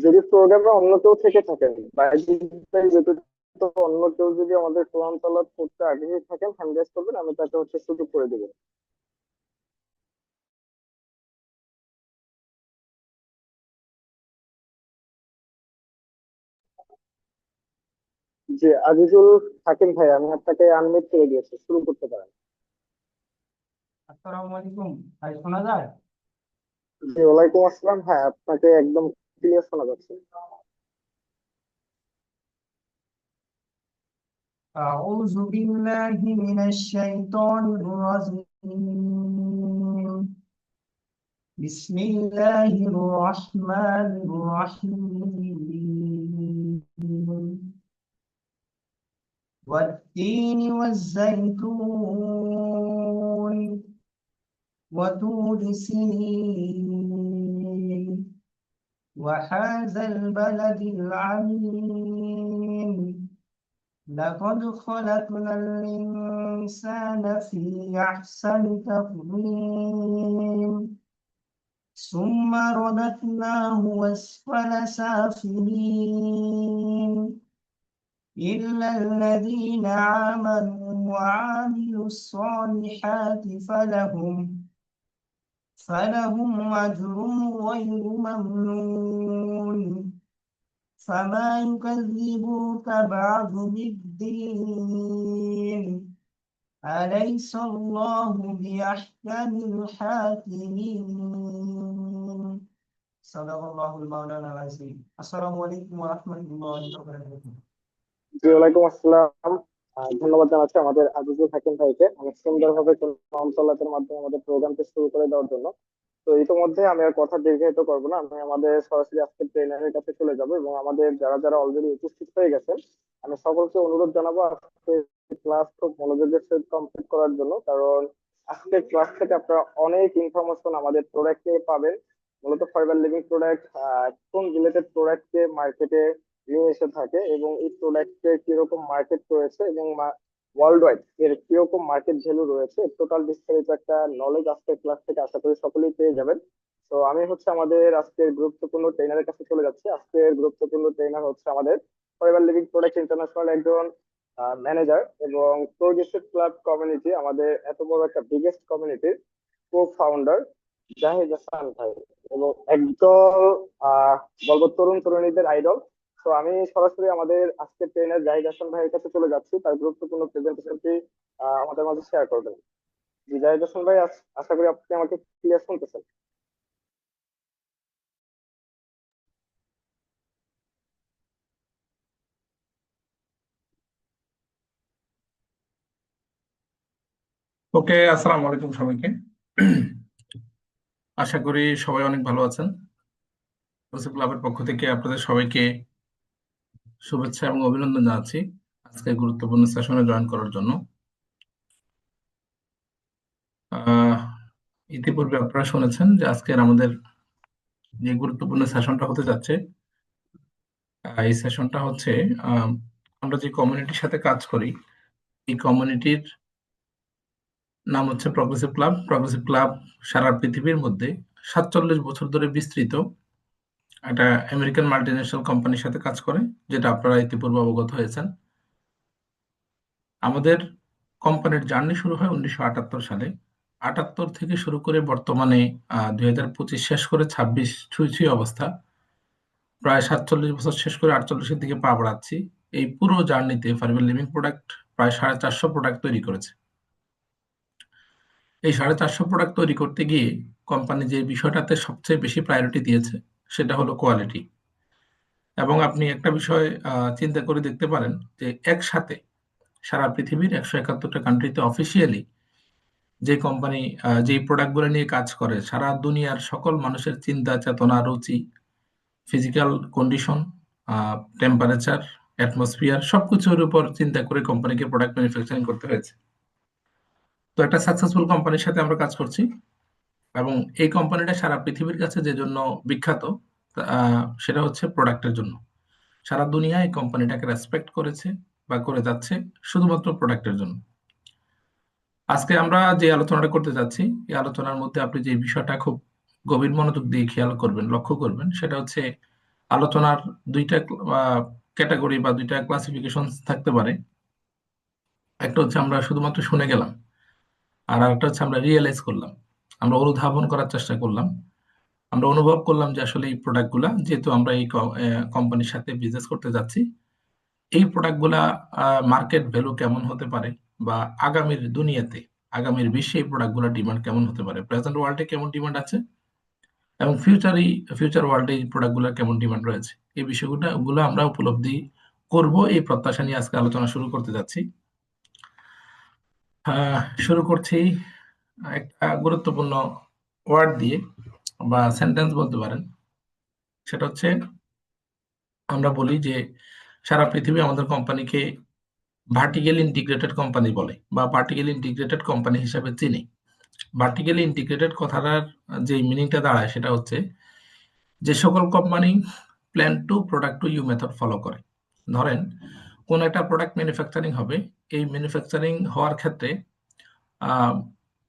যদি প্রোগ্রামে অন্য কেউ থেকে থাকেন বা ব্যতীত অন্য কেউ যদি আমাদের কোরআন তালাওয়াত করতে আগ্রহী থাকেন, হ্যান্ড রেজ করবেন, আমি তাকে সুযোগ করে দেবো। যে আজিজুল হাকিম ভাই, আমি আপনাকে আনমিউট করে দিয়েছি, শুরু করতে পারেন। আসসালামু আলাইকুম। ভাই শোনা যায়? জি, ওয়ালাইকুম আসসালাম। হ্যাঁ, আপনাকে একদম ক্লিয়ার শোনা যাচ্ছে। أعوذ بالله من الشيطان الرجيم. بسم الله الرحمن الرحيم. والتين والزيتون وطور سينين وهذا البلد العميم. لقد خلقنا الإنسان في أحسن تقويم ثم رددناه أسفل سافلين إلا الذين آمنوا وعملوا الصالحات فلهم أجر غير ممنون. فما يكذبوك بعد بالدين. أليس الله بأحكم الحاكمين. صدق الله المولانا العظيم. السلام عليكم ورحمة الله وبركاته. জি, ওয়ালাইকুম আসসালাম। ধন্যবাদ জানাচ্ছি আমাদের আজিজুল হাকিম ভাইকে অনেক সুন্দরভাবে কোরআন তালাওয়াতের মাধ্যমে আমাদের প্রোগ্রামটি শুরু করে দেওয়ার জন্য। তো ইতিমধ্যে আমি আর কথা দীর্ঘায়িত করবো না, আমি আমাদের সরাসরি আজকে ট্রেনারের কাছে চলে যাব এবং আমাদের যারা যারা অলরেডি উপস্থিত হয়ে গেছেন, আমি সকলকে অনুরোধ জানাবো আজকে ক্লাস খুব মনোযোগের সাথে কমপ্লিট করার জন্য। কারণ আজকের ক্লাস থেকে আপনারা অনেক ইনফরমেশন আমাদের প্রোডাক্টে পাবেন। মূলত ফাইবার লিভিং প্রোডাক্ট কোন রিলেটেড প্রোডাক্টকে মার্কেটে নিয়ে এসে থাকে এবং এই প্রোডাক্টের কিরকম মার্কেট রয়েছে এবং ওয়ার্ল্ড ওয়াইড এর কিরকম মার্কেট ভ্যালু রয়েছে, টোটাল বিস্তারিত একটা নলেজ আজকের ক্লাস থেকে আশা করি সকলেই পেয়ে যাবেন। তো আমি আমাদের আজকের গুরুত্বপূর্ণ ট্রেনারের কাছে চলে যাচ্ছি। আজকের গুরুত্বপূর্ণ ট্রেনার আমাদের ফরএভার লিভিং প্রোডাক্ট ইন্টারন্যাশনাল একজন ম্যানেজার এবং প্রোডিউসার ক্লাব কমিউনিটি, আমাদের এত বড় একটা বিগেস্ট কমিউনিটির কো ফাউন্ডার জাহিদ হাসান ভাই, এবং একদল আহ বলবো তরুণ তরুণীদের আইডল। তো আমি সরাসরি আমাদের আজকের ট্রেনার জাহিদ হাসান ভাইয়ের কাছে চলে যাচ্ছি, তার গুরুত্বপূর্ণ প্রেজেন্টেশনটি আমাদের মাঝে শেয়ার করবেন। জি, জাহিদ হাসান ভাই, আশা করি আপনি আমাকে ক্লিয়ার শুনতেছেন। ওকে, আসসালামু আলাইকুম সবাইকে। আশা করি সবাই অনেক ভালো আছেন। জোসেফ ক্লাবের পক্ষ থেকে আপনাদের সবাইকে শুভেচ্ছা এবং অভিনন্দন জানাচ্ছি আজকে গুরুত্বপূর্ণ সেশনে জয়েন করার জন্য। আহ, ইতিপূর্বে আপনারা শুনেছেন যে আজকের আমাদের যে গুরুত্বপূর্ণ সেশনটা হতে যাচ্ছে, এই সেশনটা হচ্ছে আহ, আমরা যে কমিউনিটির সাথে কাজ করি, এই কমিউনিটির নাম হচ্ছে প্রগ্রেসিভ ক্লাব। প্রগ্রেসিভ ক্লাব সারা পৃথিবীর মধ্যে 47 বছর ধরে বিস্তৃত একটা আমেরিকান মাল্টিন্যাশনাল কোম্পানির সাথে কাজ করে, যেটা আপনারা ইতিপূর্বে অবগত হয়েছেন। আমাদের কোম্পানির জার্নি শুরু হয় 1978 সালে। 78 থেকে শুরু করে বর্তমানে 2025 শেষ করে 26 ছুঁই ছুঁই অবস্থা। প্রায় 47 বছর শেষ করে 48-এর দিকে পা বাড়াচ্ছি। এই পুরো জার্নিতে ফাইবার লিভিং প্রোডাক্ট প্রায় 450 প্রোডাক্ট তৈরি করেছে। এই 450 প্রোডাক্ট তৈরি করতে গিয়ে কোম্পানি যে বিষয়টাতে সবচেয়ে বেশি প্রায়োরিটি দিয়েছে সেটা হলো কোয়ালিটি। এবং আপনি একটা বিষয় চিন্তা করে দেখতে পারেন যে একসাথে সারা পৃথিবীর 171টা কান্ট্রিতে অফিসিয়ালি যে কোম্পানি যে প্রোডাক্টগুলো নিয়ে কাজ করে, সারা দুনিয়ার সকল মানুষের চিন্তা চেতনা রুচি ফিজিক্যাল কন্ডিশন টেম্পারেচার অ্যাটমসফিয়ার সবকিছুর উপর চিন্তা করে কোম্পানিকে প্রোডাক্ট ম্যানুফ্যাকচারিং করতে হয়েছে। তো একটা সাকসেসফুল কোম্পানির সাথে আমরা কাজ করছি এবং এই কোম্পানিটা সারা পৃথিবীর কাছে যে জন্য বিখ্যাত, সেটা হচ্ছে প্রোডাক্টের জন্য। সারা দুনিয়া এই কোম্পানিটাকে রেসপেক্ট করেছে বা করে যাচ্ছে শুধুমাত্র প্রোডাক্টের জন্য। আজকে আমরা যে আলোচনাটা করতে যাচ্ছি, এই আলোচনার মধ্যে আপনি যে বিষয়টা খুব গভীর মনোযোগ দিয়ে খেয়াল করবেন, লক্ষ্য করবেন, সেটা হচ্ছে আলোচনার দুইটা ক্যাটাগরি বা দুইটা ক্লাসিফিকেশন থাকতে পারে। একটা হচ্ছে আমরা শুধুমাত্র শুনে গেলাম, আর আরেকটা হচ্ছে আমরা রিয়েলাইজ করলাম, আমরা অনুধাবন করার চেষ্টা করলাম, আমরা অনুভব করলাম যে আসলে এই প্রোডাক্টগুলা, যেহেতু আমরা এই কোম্পানির সাথে বিজনেস করতে যাচ্ছি, এই প্রোডাক্টগুলা মার্কেট ভ্যালু কেমন হতে পারে, বা আগামীর দুনিয়াতে, আগামীর বিশ্বে এই প্রোডাক্টগুলোর ডিমান্ড কেমন হতে পারে, প্রেজেন্ট ওয়ার্ল্ডে কেমন ডিমান্ড আছে, এবং ফিউচার ওয়ার্ল্ডে এই প্রোডাক্টগুলোর কেমন ডিমান্ড রয়েছে, এই বিষয়গুলো আমরা উপলব্ধি করব, এই প্রত্যাশা নিয়ে আজকে আলোচনা শুরু করতে যাচ্ছি। শুরু করছি একটা গুরুত্বপূর্ণ ওয়ার্ড দিয়ে বা সেন্টেন্স বলতে পারেন। সেটা হচ্ছে, আমরা বলি যে সারা পৃথিবী আমাদের কোম্পানিকে ভার্টিক্যালি ইন্টিগ্রেটেড কোম্পানি বলে বা ভার্টিক্যালি ইন্টিগ্রেটেড কোম্পানি হিসাবে চিনি। ভার্টিক্যালি ইন্টিগ্রেটেড কথাটার যে মিনিংটা দাঁড়ায় সেটা হচ্ছে যে সকল company plan to product to you method follow করে। ধরেন কোন একটা প্রোডাক্ট ম্যানুফ্যাকচারিং হবে, এই ম্যানুফ্যাকচারিং হওয়ার ক্ষেত্রে আহ,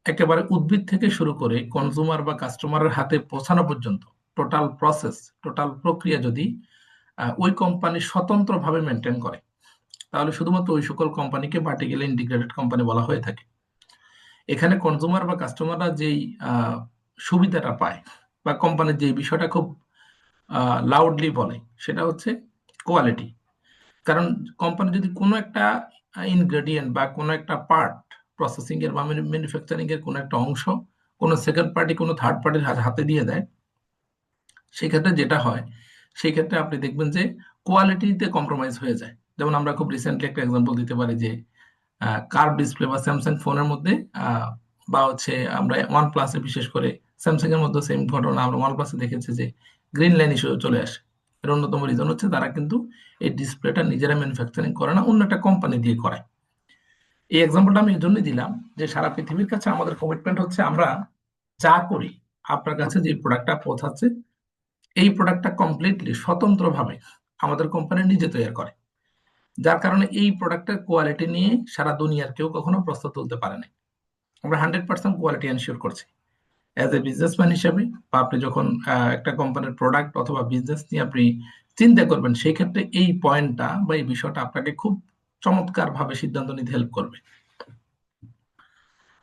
একেবারে উদ্ভিদ থেকে শুরু করে কনজুমার বা কাস্টমারের হাতে পৌঁছানো পর্যন্ত টোটাল প্রসেস, টোটাল প্রক্রিয়া যদি ওই কোম্পানি স্বতন্ত্রভাবে মেনটেন করে, তাহলে শুধুমাত্র ওই সকল কোম্পানিকে ভার্টিক্যালি ইন্টিগ্রেটেড কোম্পানি বলা হয়ে থাকে। এখানে কনজুমার বা কাস্টমাররা যেই সুবিধাটা পায় বা কোম্পানির যে বিষয়টা খুব লাউডলি বলে, সেটা হচ্ছে কোয়ালিটি। কারণ কোম্পানি যদি কোনো একটা ইনগ্রেডিয়েন্ট বা কোনো একটা পার্ট, প্রসেসিং এর বা ম্যানুফ্যাকচারিং এর কোনো একটা অংশ কোনো সেকেন্ড পার্টি, কোনো থার্ড পার্টির হাতে দিয়ে দেয়, সেক্ষেত্রে যেটা হয়, সেই ক্ষেত্রে আপনি দেখবেন যে কোয়ালিটিতে কম্প্রোমাইজ হয়ে যায়। যেমন আমরা খুব রিসেন্টলি একটা এক্সাম্পল দিতে পারি যে কার্ভ ডিসপ্লে বা স্যামসাং ফোনের মধ্যে বা হচ্ছে আমরা ওয়ান প্লাসে, বিশেষ করে স্যামসাং এর মধ্যে সেম ঘটনা আমরা ওয়ান প্লাসে দেখেছি যে গ্রিন লাইন ইস্যু চলে আসে। এর অন্যতম রিজন হচ্ছে তারা কিন্তু এই ডিসপ্লেটা নিজেরা ম্যানুফ্যাকচারিং করে না, অন্য একটা কোম্পানি দিয়ে করায়। এই এক্সাম্পলটা আমি এই জন্যই দিলাম যে সারা পৃথিবীর কাছে আমাদের কমিটমেন্ট হচ্ছে আমরা যা করি, আপনার কাছে যে প্রোডাক্টটা পৌঁছাচ্ছে, এই প্রোডাক্টটা কমপ্লিটলি স্বতন্ত্রভাবে আমাদের কোম্পানি নিজে তৈরি করে। যার কারণে এই প্রোডাক্টের কোয়ালিটি নিয়ে সারা দুনিয়ার কেউ কখনো প্রশ্ন তুলতে পারে না। আমরা 100% কোয়ালিটি এনশিওর করছি অ্যাজ এ বিজনেসম্যান হিসেবে। বা আপনি যখন একটা কোম্পানির প্রোডাক্ট অথবা বিজনেস নিয়ে আপনি চিন্তা করবেন, সেই ক্ষেত্রে এই পয়েন্টটা বা এই বিষয়টা আপনাকে খুব চমৎকার ভাবে সিদ্ধান্ত নিতে হেল্প করবে।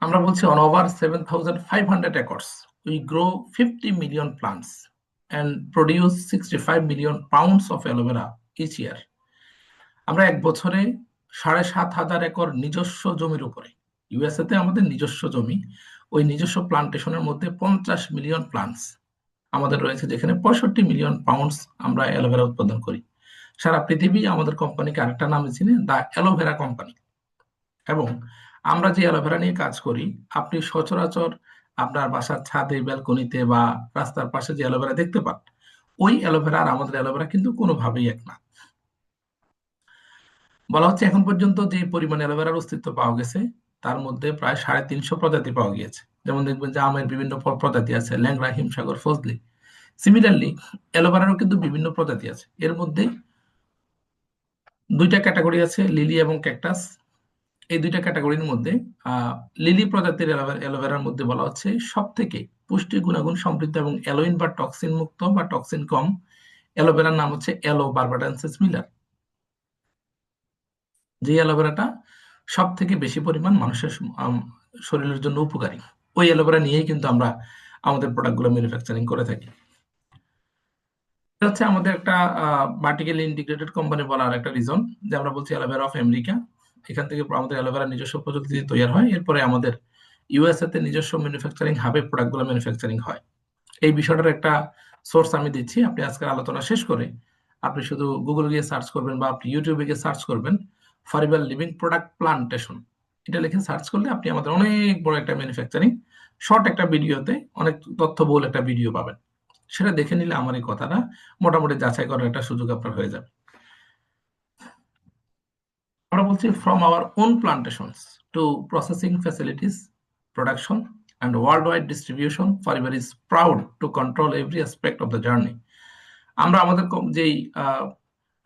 আমরা বলছি on over 7,500 acres we grow 50 million plants and produce 65 million pounds of aloe vera each year. আমরা এক বছরে 7,500 একর নিজস্ব জমির উপরে, ইউএসএ তে আমাদের নিজস্ব জমি, ওই নিজস্ব প্লান্টেশনের মধ্যে 50 মিলিয়ন প্লান্টস আমাদের রয়েছে, যেখানে 65 মিলিয়ন পাউন্ডস আমরা অ্যালোভেরা উৎপাদন করি। সারা পৃথিবী আমাদের কোম্পানিকে আরেকটা নামে চিনে, দা অ্যালোভেরা কোম্পানি। এবং আমরা যে অ্যালোভেরা নিয়ে কাজ করি, আপনি সচরাচর আপনার বাসার ছাদে, ব্যালকনিতে বা রাস্তার পাশে যে অ্যালোভেরা দেখতে পান, ওই অ্যালোভেরা আর আমাদের অ্যালোভেরা কিন্তু কোনোভাবেই এক না। বলা হচ্ছে এখন পর্যন্ত যে পরিমাণে অ্যালোভেরার অস্তিত্ব পাওয়া গেছে, তার মধ্যে প্রায় 350 প্রজাতি পাওয়া গিয়েছে। যেমন দেখবেন যে আমের বিভিন্ন প্রজাতি আছে, ল্যাংড়া, হিমসাগর, ফজলি। সিমিলারলি অ্যালোভেরারও কিন্তু বিভিন্ন প্রজাতি আছে। এর মধ্যে দুইটা ক্যাটাগরি আছে, লিলি এবং ক্যাকটাস। এই দুইটা ক্যাটাগরির মধ্যে লিলি প্রজাতির অ্যালোভেরার মধ্যে বলা হচ্ছে সব থেকে পুষ্টি গুণাগুণ সমৃদ্ধ এবং অ্যালোইন বা টক্সিন মুক্ত বা টক্সিন কম অ্যালোভেরার নাম হচ্ছে অ্যালো বারবাডেন্সিস মিলার। যে অ্যালোভেরাটা সব থেকে বেশি পরিমাণ মানুষের শরীরের জন্য উপকারী, ওই অ্যালোভেরা নিয়েই কিন্তু আমরা আমাদের প্রোডাক্টগুলো ম্যানুফ্যাকচারিং করে থাকি। এটা হচ্ছে আমাদের একটা ভার্টিক্যালি ইন্টিগ্রেটেড কোম্পানি বলার একটা রিজন, যে আমরা বলছি অ্যালোভেরা অফ আমেরিকা। এখান থেকে আমাদের অ্যালোভেরা নিজস্ব প্রযুক্তি দিয়ে তৈরি হয়, এরপরে আমাদের ইউএসএ তে নিজস্ব ম্যানুফ্যাকচারিং হাবে প্রোডাক্টগুলো ম্যানুফ্যাকচারিং হয়। এই বিষয়টার একটা সোর্স আমি দিচ্ছি। আপনি আজকের আলোচনা শেষ করে আপনি শুধু গুগল গিয়ে সার্চ করবেন বা আপনি ইউটিউবে গিয়ে সার্চ করবেন ফরিবাল লিভিং প্রোডাক্ট প্লান্টেশন, এটা লিখে সার্চ করলে আপনি আমাদের অনেক বড় একটা ম্যানুফ্যাকচারিং শর্ট একটা ভিডিওতে অনেক তথ্যবহুল একটা ভিডিও পাবেন। সেটা দেখে নিলে আমার এই কথাটা মোটামুটি যাচাই করার একটা সুযোগ আপনার হয়ে যাবে। আমরা বলছি from our own plantations to processing facilities, production and worldwide distribution, Faribar is proud to control every aspect of the journey. আমরা আমাদের যেই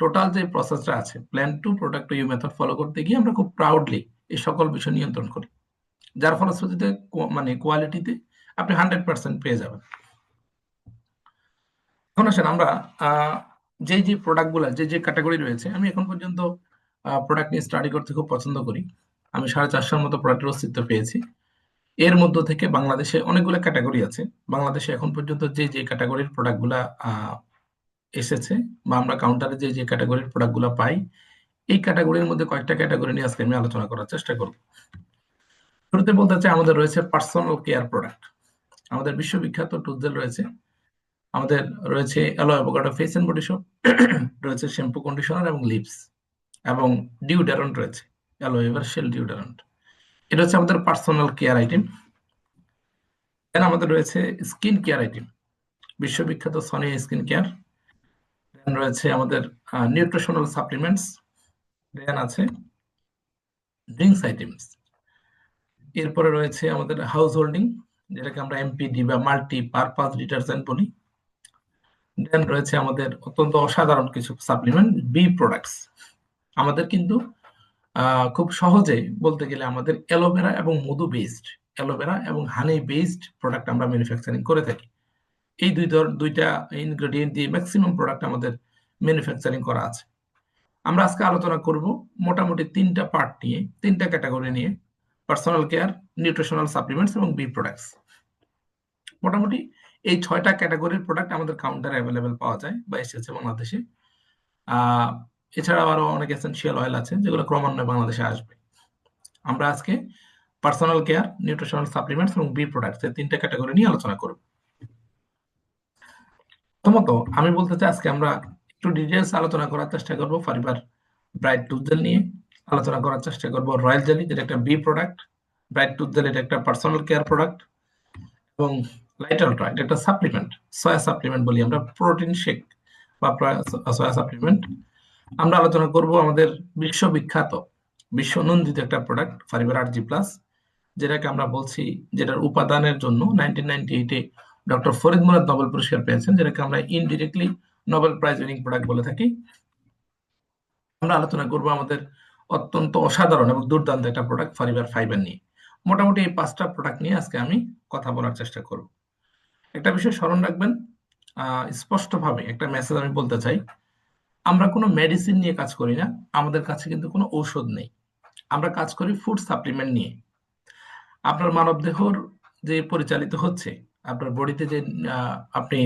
টোটাল যে প্রসেসটা আছে, plan to product to you method follow করতে গিয়ে আমরা খুব প্রাউডলি এই সকল বিষয় নিয়ন্ত্রণ করি, যার ফলশ্রুতিতে মানে কোয়ালিটিতে আপনি 100% পেয়ে যাবেন। এখন আসেন আমরা যে যে প্রোডাক্টগুলো যে যে ক্যাটাগরি রয়েছে, আমি এখন পর্যন্ত প্রোডাক্ট নিয়ে স্টাডি করতে খুব পছন্দ করি। আমি 450-এর মতো প্রোডাক্টের অস্তিত্ব পেয়েছি। এর মধ্য থেকে বাংলাদেশে অনেকগুলো ক্যাটাগরি আছে। বাংলাদেশে এখন পর্যন্ত যে যে ক্যাটাগরির প্রোডাক্টগুলা এসেছে বা আমরা কাউন্টারে যে যে ক্যাটাগরির প্রোডাক্টগুলো পাই, এই ক্যাটাগরির মধ্যে কয়েকটা ক্যাটাগরি নিয়ে আজকে আমি আলোচনা করার চেষ্টা করব। শুরুতে বলতে চাই, আমাদের রয়েছে পার্সোনাল কেয়ার প্রোডাক্ট। আমাদের বিশ্ববিখ্যাত টুথজেল রয়েছে, আমাদের রয়েছে aloe avocado face and body soap, রয়েছে শ্যাম্পু, কন্ডিশনার এবং লিপস, এবং ডিওডোরেন্ট রয়েছে অ্যালোভেরা শেল ডিওডোরেন্ট। এটা হচ্ছে আমাদের পার্সোনাল কেয়ার আইটেম। দেন আমাদের রয়েছে স্কিন কেয়ার আইটেম, বিশ্ববিখ্যাত সনি স্কিন কেয়ার। দেন রয়েছে আমাদের নিউট্রিশনাল সাপ্লিমেন্টস। দেন আছে ড্রিঙ্কস আইটেমস। এরপরে রয়েছে আমাদের হাউস হোল্ডিং, যেটাকে আমরা এমপিডি বা মাল্টি পারপাস ডিটারজেন্ট বলি। দেন রয়েছে আমাদের অত্যন্ত অসাধারণ কিছু সাপ্লিমেন্ট, বি প্রোডাক্টস। আমাদের কিন্তু খুব সহজে বলতে গেলে আমাদের অ্যালোভেরা এবং মধু বেসড, অ্যালোভেরা এবং হানি বেসড প্রোডাক্ট আমরা ম্যানুফ্যাকচারিং করে থাকি। এই দুইটা ইনগ্রেডিয়েন্ট দিয়ে ম্যাক্সিমাম প্রোডাক্ট আমাদের ম্যানুফ্যাকচারিং করা আছে। আমরা আজকে আলোচনা করব মোটামুটি 3টা পার্ট নিয়ে, 3টা ক্যাটাগরি নিয়ে: পার্সোনাল কেয়ার, নিউট্রিশনাল সাপ্লিমেন্টস এবং বি প্রোডাক্টস। মোটামুটি এই 6টা ক্যাটাগরির প্রোডাক্ট আমাদের কাউন্টারে অ্যাভেলেবেল পাওয়া যায় বা এসেছে বাংলাদেশে। আহ এছাড়াও আরো অনেক এসেনশিয়াল অয়েল আছে যেগুলো ক্রমান্বয়ে বাংলাদেশে আসবে। আমরা আজকে পার্সোনাল কেয়ার, নিউট্রিশনাল সাপ্লিমেন্টস এবং বি প্রোডাক্টস এই 3টা ক্যাটাগরি নিয়ে আলোচনা করব। প্রথমত আমি বলতে চাই, আজকে আমরা একটু ডিটেলস আলোচনা করার চেষ্টা করব ফাইবার ব্রাইট টুথজেল নিয়ে। আলোচনা করার চেষ্টা করব রয়্যাল জেলি, যেটা একটা বি প্রোডাক্ট। ব্রাইট টুথজেল এটা একটা পার্সোনাল কেয়ার প্রোডাক্ট। এবং লাইট আলট্রা এটা একটা সাপ্লিমেন্ট, সয়া সাপ্লিমেন্ট বলি আমরা, প্রোটিন শেক বা সয়া সাপ্লিমেন্ট। আমরা আলোচনা করব আমাদের বিশ্ববিখ্যাত, বিশ্বনন্দিত একটা প্রোডাক্ট ফাইবার আরজি প্লাস, যেটাকে আমরা বলছি, যেটার উপাদানের জন্য 1998-এ ডক্টর ফরিদ মুরাদ নোবেল পুরস্কার পেয়েছেন, যেটাকে আমরা indirectly Nobel prize winning product বলে থাকি। আমরা আলোচনা করব আমাদের অত্যন্ত অসাধারণ এবং দুর্দান্ত একটা প্রোডাক্ট ফাইবার ফাইবার নিয়ে। মোটামুটি এই 5টা প্রোডাক্ট নিয়ে আজকে আমি কথা বলার চেষ্টা করব। একটা বিষয় স্মরণ রাখবেন, স্পষ্টভাবে একটা মেসেজ আমি বলতে চাই, আমরা কোনো মেডিসিন নিয়ে কাজ করি না, আমাদের কাছে কিন্তু কোনো ঔষধ নেই। আমরা কাজ করি ফুড সাপ্লিমেন্ট নিয়ে। আপনার মানবদেহর যে পরিচালিত হচ্ছে, আপনার বডিতে যে আপনি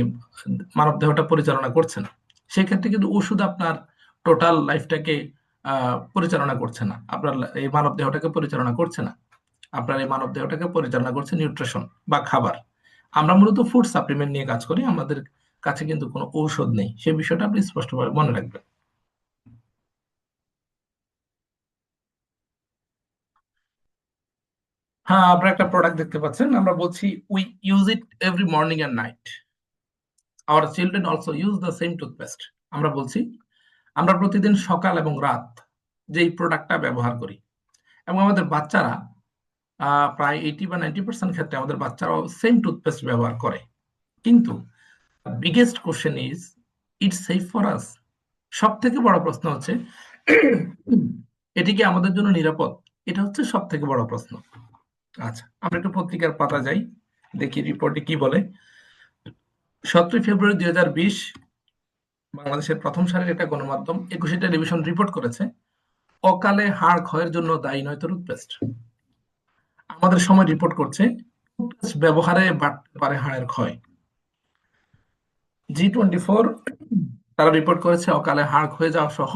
মানবদেহটা পরিচালনা করছেন, সেক্ষেত্রে কিন্তু ওষুধ আপনার টোটাল লাইফটাকে পরিচালনা করছে না, আপনার এই মানবদেহটাকে পরিচালনা করছে না। আপনার এই মানবদেহটাকে পরিচালনা করছে নিউট্রিশন বা খাবার। আমরা মূলত ফুড সাপ্লিমেন্ট নিয়ে কাজ করি, আমাদের কাছে কিন্তু কোনো ঔষধ নেই। সেই বিষয়টা আপনি স্পষ্টভাবে মনে রাখবেন। হ্যাঁ, আপনারা একটা প্রোডাক্ট দেখতে পাচ্ছেন, আমরা বলছি we use it every morning and night, our children also use the same toothpaste. আমরা বলছি আমরা প্রতিদিন সকাল এবং রাত যেই প্রোডাক্টটা ব্যবহার করি, এবং আমাদের বাচ্চারা প্রায় 80 বা 90% ক্ষেত্রে আমাদের বাচ্চারাও সেম টুথপেস্ট ব্যবহার করে। কিন্তু biggest question is, it's safe for us? সব থেকে বড় প্রশ্ন হচ্ছে, এটি কি আমাদের জন্য নিরাপদ? এটা হচ্ছে সব থেকে বড় প্রশ্ন। আচ্ছা, আমরা একটু পত্রিকার পাতা যাই, দেখি রিপোর্টে কি বলে। 17 ফেব্রুয়ারি 2020 বাংলাদেশের প্রথম সারির একটা গণমাধ্যম 21শে টেলিভিশন রিপোর্ট করেছে, অকালে হাড় ক্ষয়ের জন্য দায়ী নয় তো টুথপেস্ট। আমাদের সময় রিপোর্ট করছে টুথপেস্ট ব্যবহারে বাড়তে পারে হাড়ের ক্ষয়। G24 তারা রিপোর্ট করেছে অকালে হাড় ক্ষয়ে যাওয়া সহ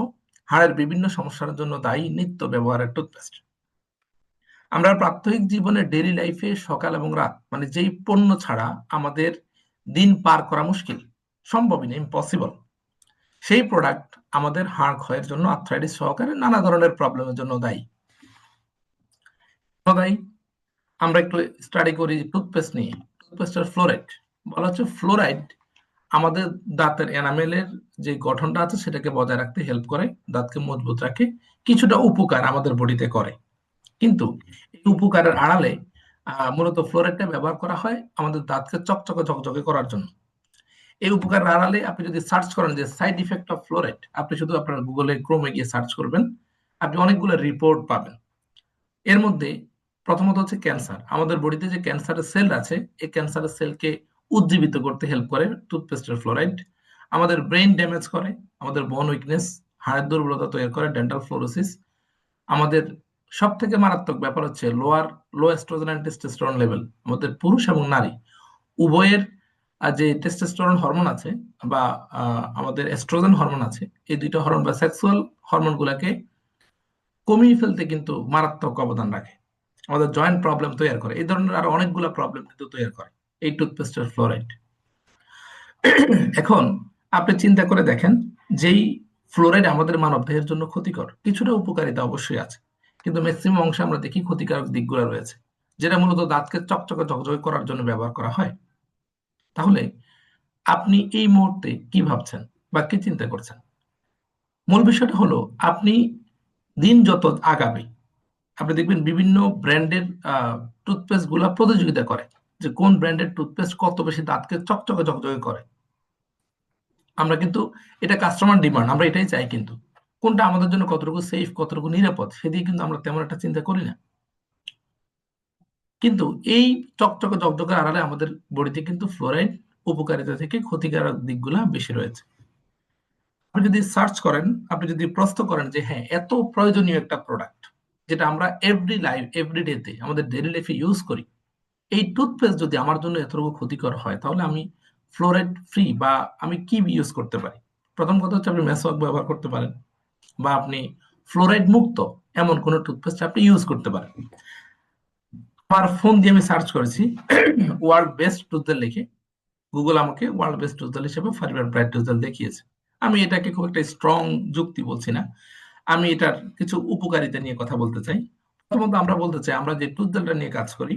হাড়ের বিভিন্ন সমস্যার জন্য দায়ী নিত্য ব্যবহারের টুথপেস্ট। আমরা প্রাত্যহিক জীবনে ডেইলি লাইফে সকাল এবং রাত মানে যেই পণ্য ছাড়া আমাদের দিন পার করা মুশকিল, সম্ভবই না, ইম্পসিবল, সেই প্রোডাক্ট আমাদের হাড় ক্ষয়ের জন্য, আর্থ্রাইটিস সহকারে নানা ধরনের প্রবলেমের জন্য দায়ী। দায়ী আমরা একটু স্টাডি করি টুথপেস্ট নিয়ে। টুথপেস্টের ফ্লোরাইড, বলা হচ্ছে ফ্লোরাইড আমাদের দাঁতের এনামেলের যে গঠনটা আছে সেটাকে বজায় রাখতে হেল্প করে, দাঁতকে মজবুত রাখে, কিছুটা উপকার আমাদের বডিতে করে। কিন্তু এই উপকারের আড়ালে মূলত ফ্লোরাইডটা ব্যবহার করা হয় আমাদের দাঁতকে চকচকে ঝকঝকে করার জন্য। এই উপকারের আড়ালে আপনি যদি সার্চ করেন যে সাইড ইফেক্ট অফ ফ্লোরাইড, আপনি শুধু আপনার গুগলে ক্রোমে গিয়ে সার্চ করবেন, আপনি অনেকগুলো রিপোর্ট পাবেন। এর মধ্যে প্রথমত হচ্ছে ক্যান্সার। আমাদের বডিতে যে ক্যান্সারের সেল আছে, এই ক্যান্সারের সেলকে উজ্জীবিত করতে হেল্প করে টুথপেস্টের ফ্লোরাইড। আমাদের ব্রেন ড্যামেজ করে, আমাদের বোন উইকনেস, হাড়ের দুর্বলতা তৈরি করে, ডেন্টাল ফ্লোরোসিস। আমাদের সব থেকে মারাত্মক ব্যাপার হচ্ছে লো এস্ট্রোজেন এন্ড টেস্টোস্টেরন লেভেল। আমাদের পুরুষ এবং নারী উভয়ের যে টেস্টোস্টেরন হরমোন আছে বা আমাদের এস্ট্রোজেন হরমোন আছে, এই দুইটা হরমোন বা সেক্সুয়াল হরমোন গুলাকে কমিয়ে ফেলতে কিন্তু মারাত্মক অবদান রাখে। আমাদের জয়েন্ট প্রবলেম তৈরি করে, এই ধরনের আরো অনেকগুলো প্রবলেম কিন্তু তৈরি করে এই টুথপেস্টের ফ্লোরাইড। এখন আপনি চিন্তা করে দেখেন, যেই ফ্লোরাইড আমাদের মানবদেহের জন্য ক্ষতিকর, কিছুটা উপকারিতা অবশ্যই আছে, কিন্তু ম্যাক্সিমাম অংশে আমরা দেখি ক্ষতিকারক দিকগুলো রয়েছে, যেটা মূলত দাঁতকে চকচকে ঝকঝকে করার জন্য ব্যবহার করা হয়। তাহলে আপনি এই মুহূর্তে কি ভাবছেন বা কি চিন্তা করছেন? মূল বিষয়টা হলো, আপনি দিন যত আগাবে, আপনি দেখবেন বিভিন্ন ব্র্যান্ডের টুথপেস্ট গুলা প্রতিযোগিতা করে যে কোন ব্র্যান্ডের টুথপেস্ট কত বেশি দাঁতকে চকচকে ঝকঝকে করে। আমরা কিন্তু এটা কাস্টমার ডিমান্ড, আমরা এটাই চাই, কিন্তু কোনটা আমাদের জন্য কতটুকু সেফ, কতটুকু নিরাপদ, সেদিকে কিন্তু আমরা তেমন একটা চিন্তা করি না। কিন্তু এই চকচকে ঝকঝকে আড়ালে আমাদের বডিতে কিন্তু ফ্লোরাইড উপকারিতা থেকে ক্ষতিকারক দিকগুলা বেশি রয়েছে। আপনি যদি সার্চ করেন, আপনি যদি প্রশ্ন করেন যে হ্যাঁ, এত প্রয়োজনীয় একটা প্রোডাক্ট যেটা আমরা এভরি ডেতে আমাদের ডেইলি লাইফে ইউজ করি, এই টুথপেস্ট যদি আমার জন্য এতটুকু ক্ষতিকর হয়, তাহলে আমি ফ্লোরাইড ফ্রি বা আমি কি ইউজ করতে পারি? প্রথম কথা হচ্ছে আপনি মেসওয়াক ব্যবহার করতে পারেন, বা আপনি ফ্লোরাইড মুক্ত এমন কোন টুথপেস্ট আপনি ইউজ করতে পারেন। আমার ফোন দিয়ে আমি সার্চ করেছি ওয়ার্ল্ড বেস্ট টুথজেল লিখে, গুগল আমাকে ওয়ার্ল্ড বেস্ট টুথজেল হিসেবে ফাইবার ব্রাইট টুথজেল দেখিয়েছে। আমি এটাকে খুব একটা স্ট্রং যুক্তি বলছি না, আমি এটার কিছু উপকারিতা নিয়ে কথা বলতে চাই। প্রথমত আমরা বলতে চাই, আমরা যে টুথজেলটা নিয়ে কাজ করি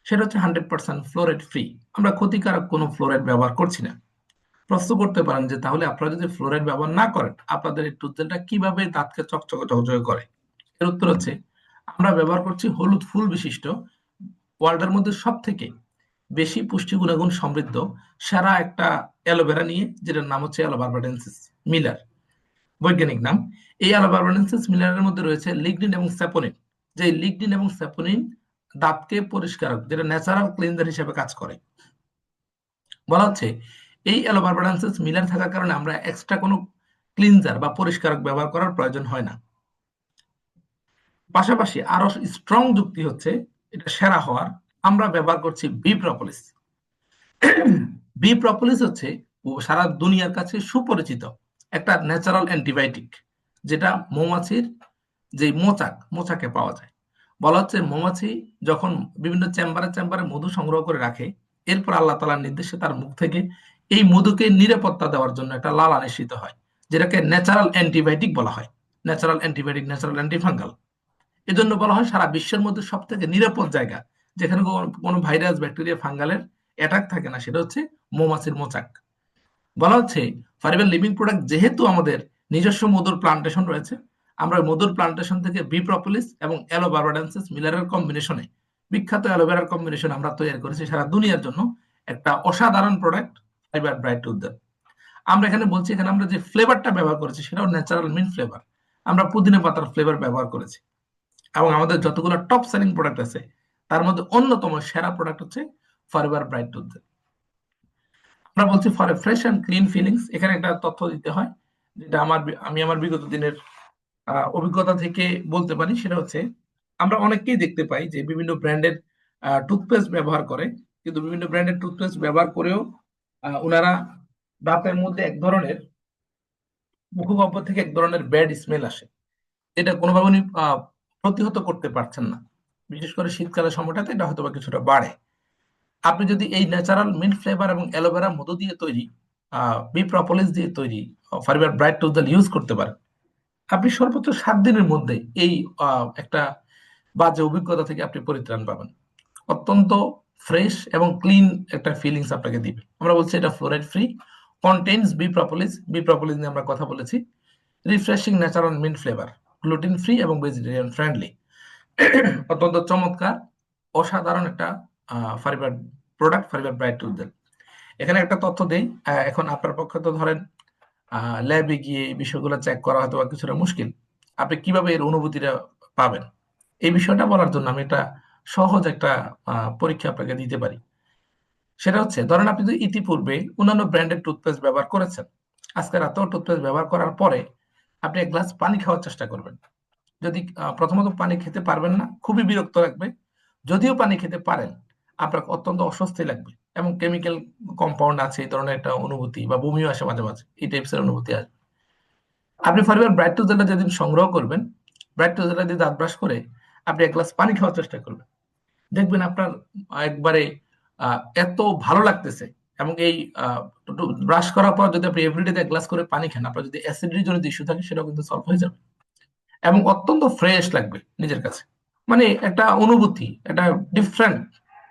সেটা হচ্ছে 100% ফ্লোরাইড ফ্রি। আমরা ক্ষতিকারক কোনো ফ্লোরাইড ব্যবহার করছি না। প্রশ্ন করতে পারেন যে তাহলে আপনারা যদি ফ্লোরাইড ব্যবহার না করেন, আপনাদের এই টুথজেলটা কিভাবে দাঁতকে চকচকে ঝকঝকে করে? এর উত্তর হচ্ছে, আমরা ব্যবহার করছি হলুদ ফুল বিশিষ্ট, ওয়ার্ল্ডের মধ্যে সব থেকে বেশি পুষ্টি গুণাগুণ সমৃদ্ধ সেরা একটা অ্যালোভেরা নিয়ে, যেটার নাম হচ্ছে অ্যালোবারবাডেন্সিস মিলার, বৈজ্ঞানিক নাম। এই অ্যালোবারবাডেন্সিস মিলারের মধ্যে রয়েছে লিগনিন এবং স্যাপোনিন। যে লিগনিন এবং স্যাপোনিন দাঁতকে পরিষ্কারক, যেটা ন্যাচারাল ক্লিনজার হিসেবে কাজ করে। বলা হচ্ছে এই অ্যালোবারবাডেন্সিস মিলার থাকার কারণে আমরা এক্সট্রা কোনো ক্লিনজার বা পরিষ্কারক ব্যবহার করার প্রয়োজন হয় না। পাশাপাশি আরো স্ট্রং যুক্তি হচ্ছে এটা সেরা হওয়ার, আমরা ব্যবহার করছি বি প্রপোলিস। বি প্রপোলিস হচ্ছে সারা দুনিয়ার কাছে সুপরিচিত একটা ন্যাচারাল অ্যান্টিবায়োটিক, যেটা মৌমাছির যে মোচাকে পাওয়া যায়। বলা হচ্ছে মৌমাছি যখন বিভিন্ন চেম্বারে মধু সংগ্রহ করে রাখে, এরপর আল্লাহ তাআলার নির্দেশে তার মুখ থেকে এই মধুকে নিরাপত্তা দেওয়ার জন্য একটা লালা নিঃসৃত হয়, যেটাকে ন্যাচারাল অ্যান্টিবায়োটিক বলা হয়। Natural antibiotic, natural antifungal. এজন্য বলা হয় সারা বিশ্বের মধ্যে সব থেকে নিরাপদ জায়গা, যেখানে কোনো ভাইরাস, ব্যাকটেরিয়া, ফাঙ্গালের অ্যাটাক থাকে না, সেটা হচ্ছে মৌমাছির মোচাক। বলা হচ্ছে ফাইবার লিভিং প্রোডাক্ট, যেহেতু আমাদের নিজস্ব মধুর প্লান্টেশন রয়েছে, আমরা মধুর প্লান্টেশন থেকে বি প্রপোলিস এবং অ্যালোবারবাডেন্সিস মিলারের কম্বিনেশনে, বিখ্যাত অ্যালোভেরার কম্বিনেশন আমরা তৈরি করেছি সারা দুনিয়ার জন্য একটা অসাধারণ প্রোডাক্ট, ফাইবার ব্রাইট টুথজেল। আমরা এখানে বলছি, এখানে আমরা যে ফ্লেভারটা ব্যবহার করেছি সেটাও ন্যাচারাল মিন্ট ফ্লেভার। আমরা পুদিনা পাতার ফ্লেভার ব্যবহার করেছি, এবং আমাদের যতগুলো টপ সেলিং প্রোডাক্ট আছে তার মধ্যে অন্যতম সেরা প্রোডাক্ট হচ্ছে ফাইবার ব্রাইট টুথজেল। আমরা বলছি for a fresh and clean feelings. এখানে একটা তথ্য দিতে হয়, যেটা আমি আমার বিগত দিনের অভিজ্ঞতা থেকে বলতে পারি, সেটা হচ্ছে আমরা অনেককেই দেখতে পাই যে বিভিন্ন ব্র্যান্ডের টুথপেস্ট ব্যবহার করে, কিন্তু বিভিন্ন ব্র্যান্ডের টুথপেস্ট ব্যবহার করেও ওনারা দাঁতের মধ্যে এক ধরনের, মুখগহ্বর থেকে এক ধরনের ব্যাড স্মেল আসে, এটা কোনোভাবে উনি প্রতিহত করতে পারছেন না। বিশেষ করে শীতকালের সময়টাতে এটা হয়তো বা কিছুটা বাড়ে। আপনি যদি এই ন্যাচারাল মিন্ট ফ্লেভার এবং অ্যালোভেরা মধু দিয়ে তৈরি, বি প্রপোলিস দিয়ে তৈরি ফাইবার ব্রাইট টুথজেল ইউজ করতে পারেন, আপনি সর্বোচ্চ 7 দিনের মধ্যে এই একটা বাজে অভিজ্ঞতা থেকে আপনি পরিত্রাণ পাবেন। অত্যন্ত ফ্রেশ এবং ক্লিন একটা ফিলিংস আপনাকে দিবে। আমরা বলছি এটা ফ্লোরাইড ফ্রি, কন্টেইনস বি প্রপোলিস নিয়ে আমরা কথা বলেছি, refreshing natural mint flavour, gluten free এবং ভেজিটেরিয়ান ফ্রেন্ডলি। অত্যন্ত চমৎকার, অসাধারণ একটা ফাইবার প্রোডাক্ট, ফাইবার ব্রাইট টুথজেল। এখানে একটা তথ্য দেই, এখন আপনার পক্ষে তো ধরেন ল্যাবে গিয়ে এই বিষয়গুলো চেক করা হয়তো বা কিছুটা মুশকিল, আপনি কিভাবে এর অনুভূতিটা পাবেন, এই বিষয়টা বলার জন্য আমি একটা সহজ একটা পরীক্ষা আপনাকে দিতে পারি। সেটা হচ্ছে, ধরেন আপনি যদি ইতিপূর্বে অন্যান্য ব্র্যান্ডের টুথপেস্ট ব্যবহার করেছেন, আজকে রাতেও টুথপেস্ট ব্যবহার করার পরে আপনি এক গ্লাস পানি খাওয়ার চেষ্টা করবেন। যদি প্রথমত পানি খেতে পারবেন না, খুবই বিরক্ত লাগবে। যদিও পানি খেতে পারেন, আপনার অত্যন্ত অস্বস্তি লাগবে এবং কেমিক্যাল কম্পাউন্ড আছে এই ধরনের একটা অনুভূতি, বা বমিও আসে মাঝে মাঝে, এই টাইপসের অনুভূতি আসবে। আপনি পরিবার ব্রাইট টুথেলা যেদিন সংগ্রহ করবেন, ব্রাইট টুথেলা দিয়ে দাঁত ব্রাশ করে আপনি এক গ্লাস পানি খাওয়ার চেষ্টা করবেন। দেখবেন আপনার একবারে এত ভালো লাগতেছে। এবং এই ব্রাশ করার পর যদি আপনি এভরিডে এক গ্লাস করে পানি খান, আপনার যদি অ্যাসিডিটির জন্য ইস্যু থাকে সেটাও কিন্তু সলভ হয়ে যাবে, এবং অত্যন্ত ফ্রেশ লাগবে নিজের কাছে। মানে একটা অনুভূতি, একটা ডিফারেন্ট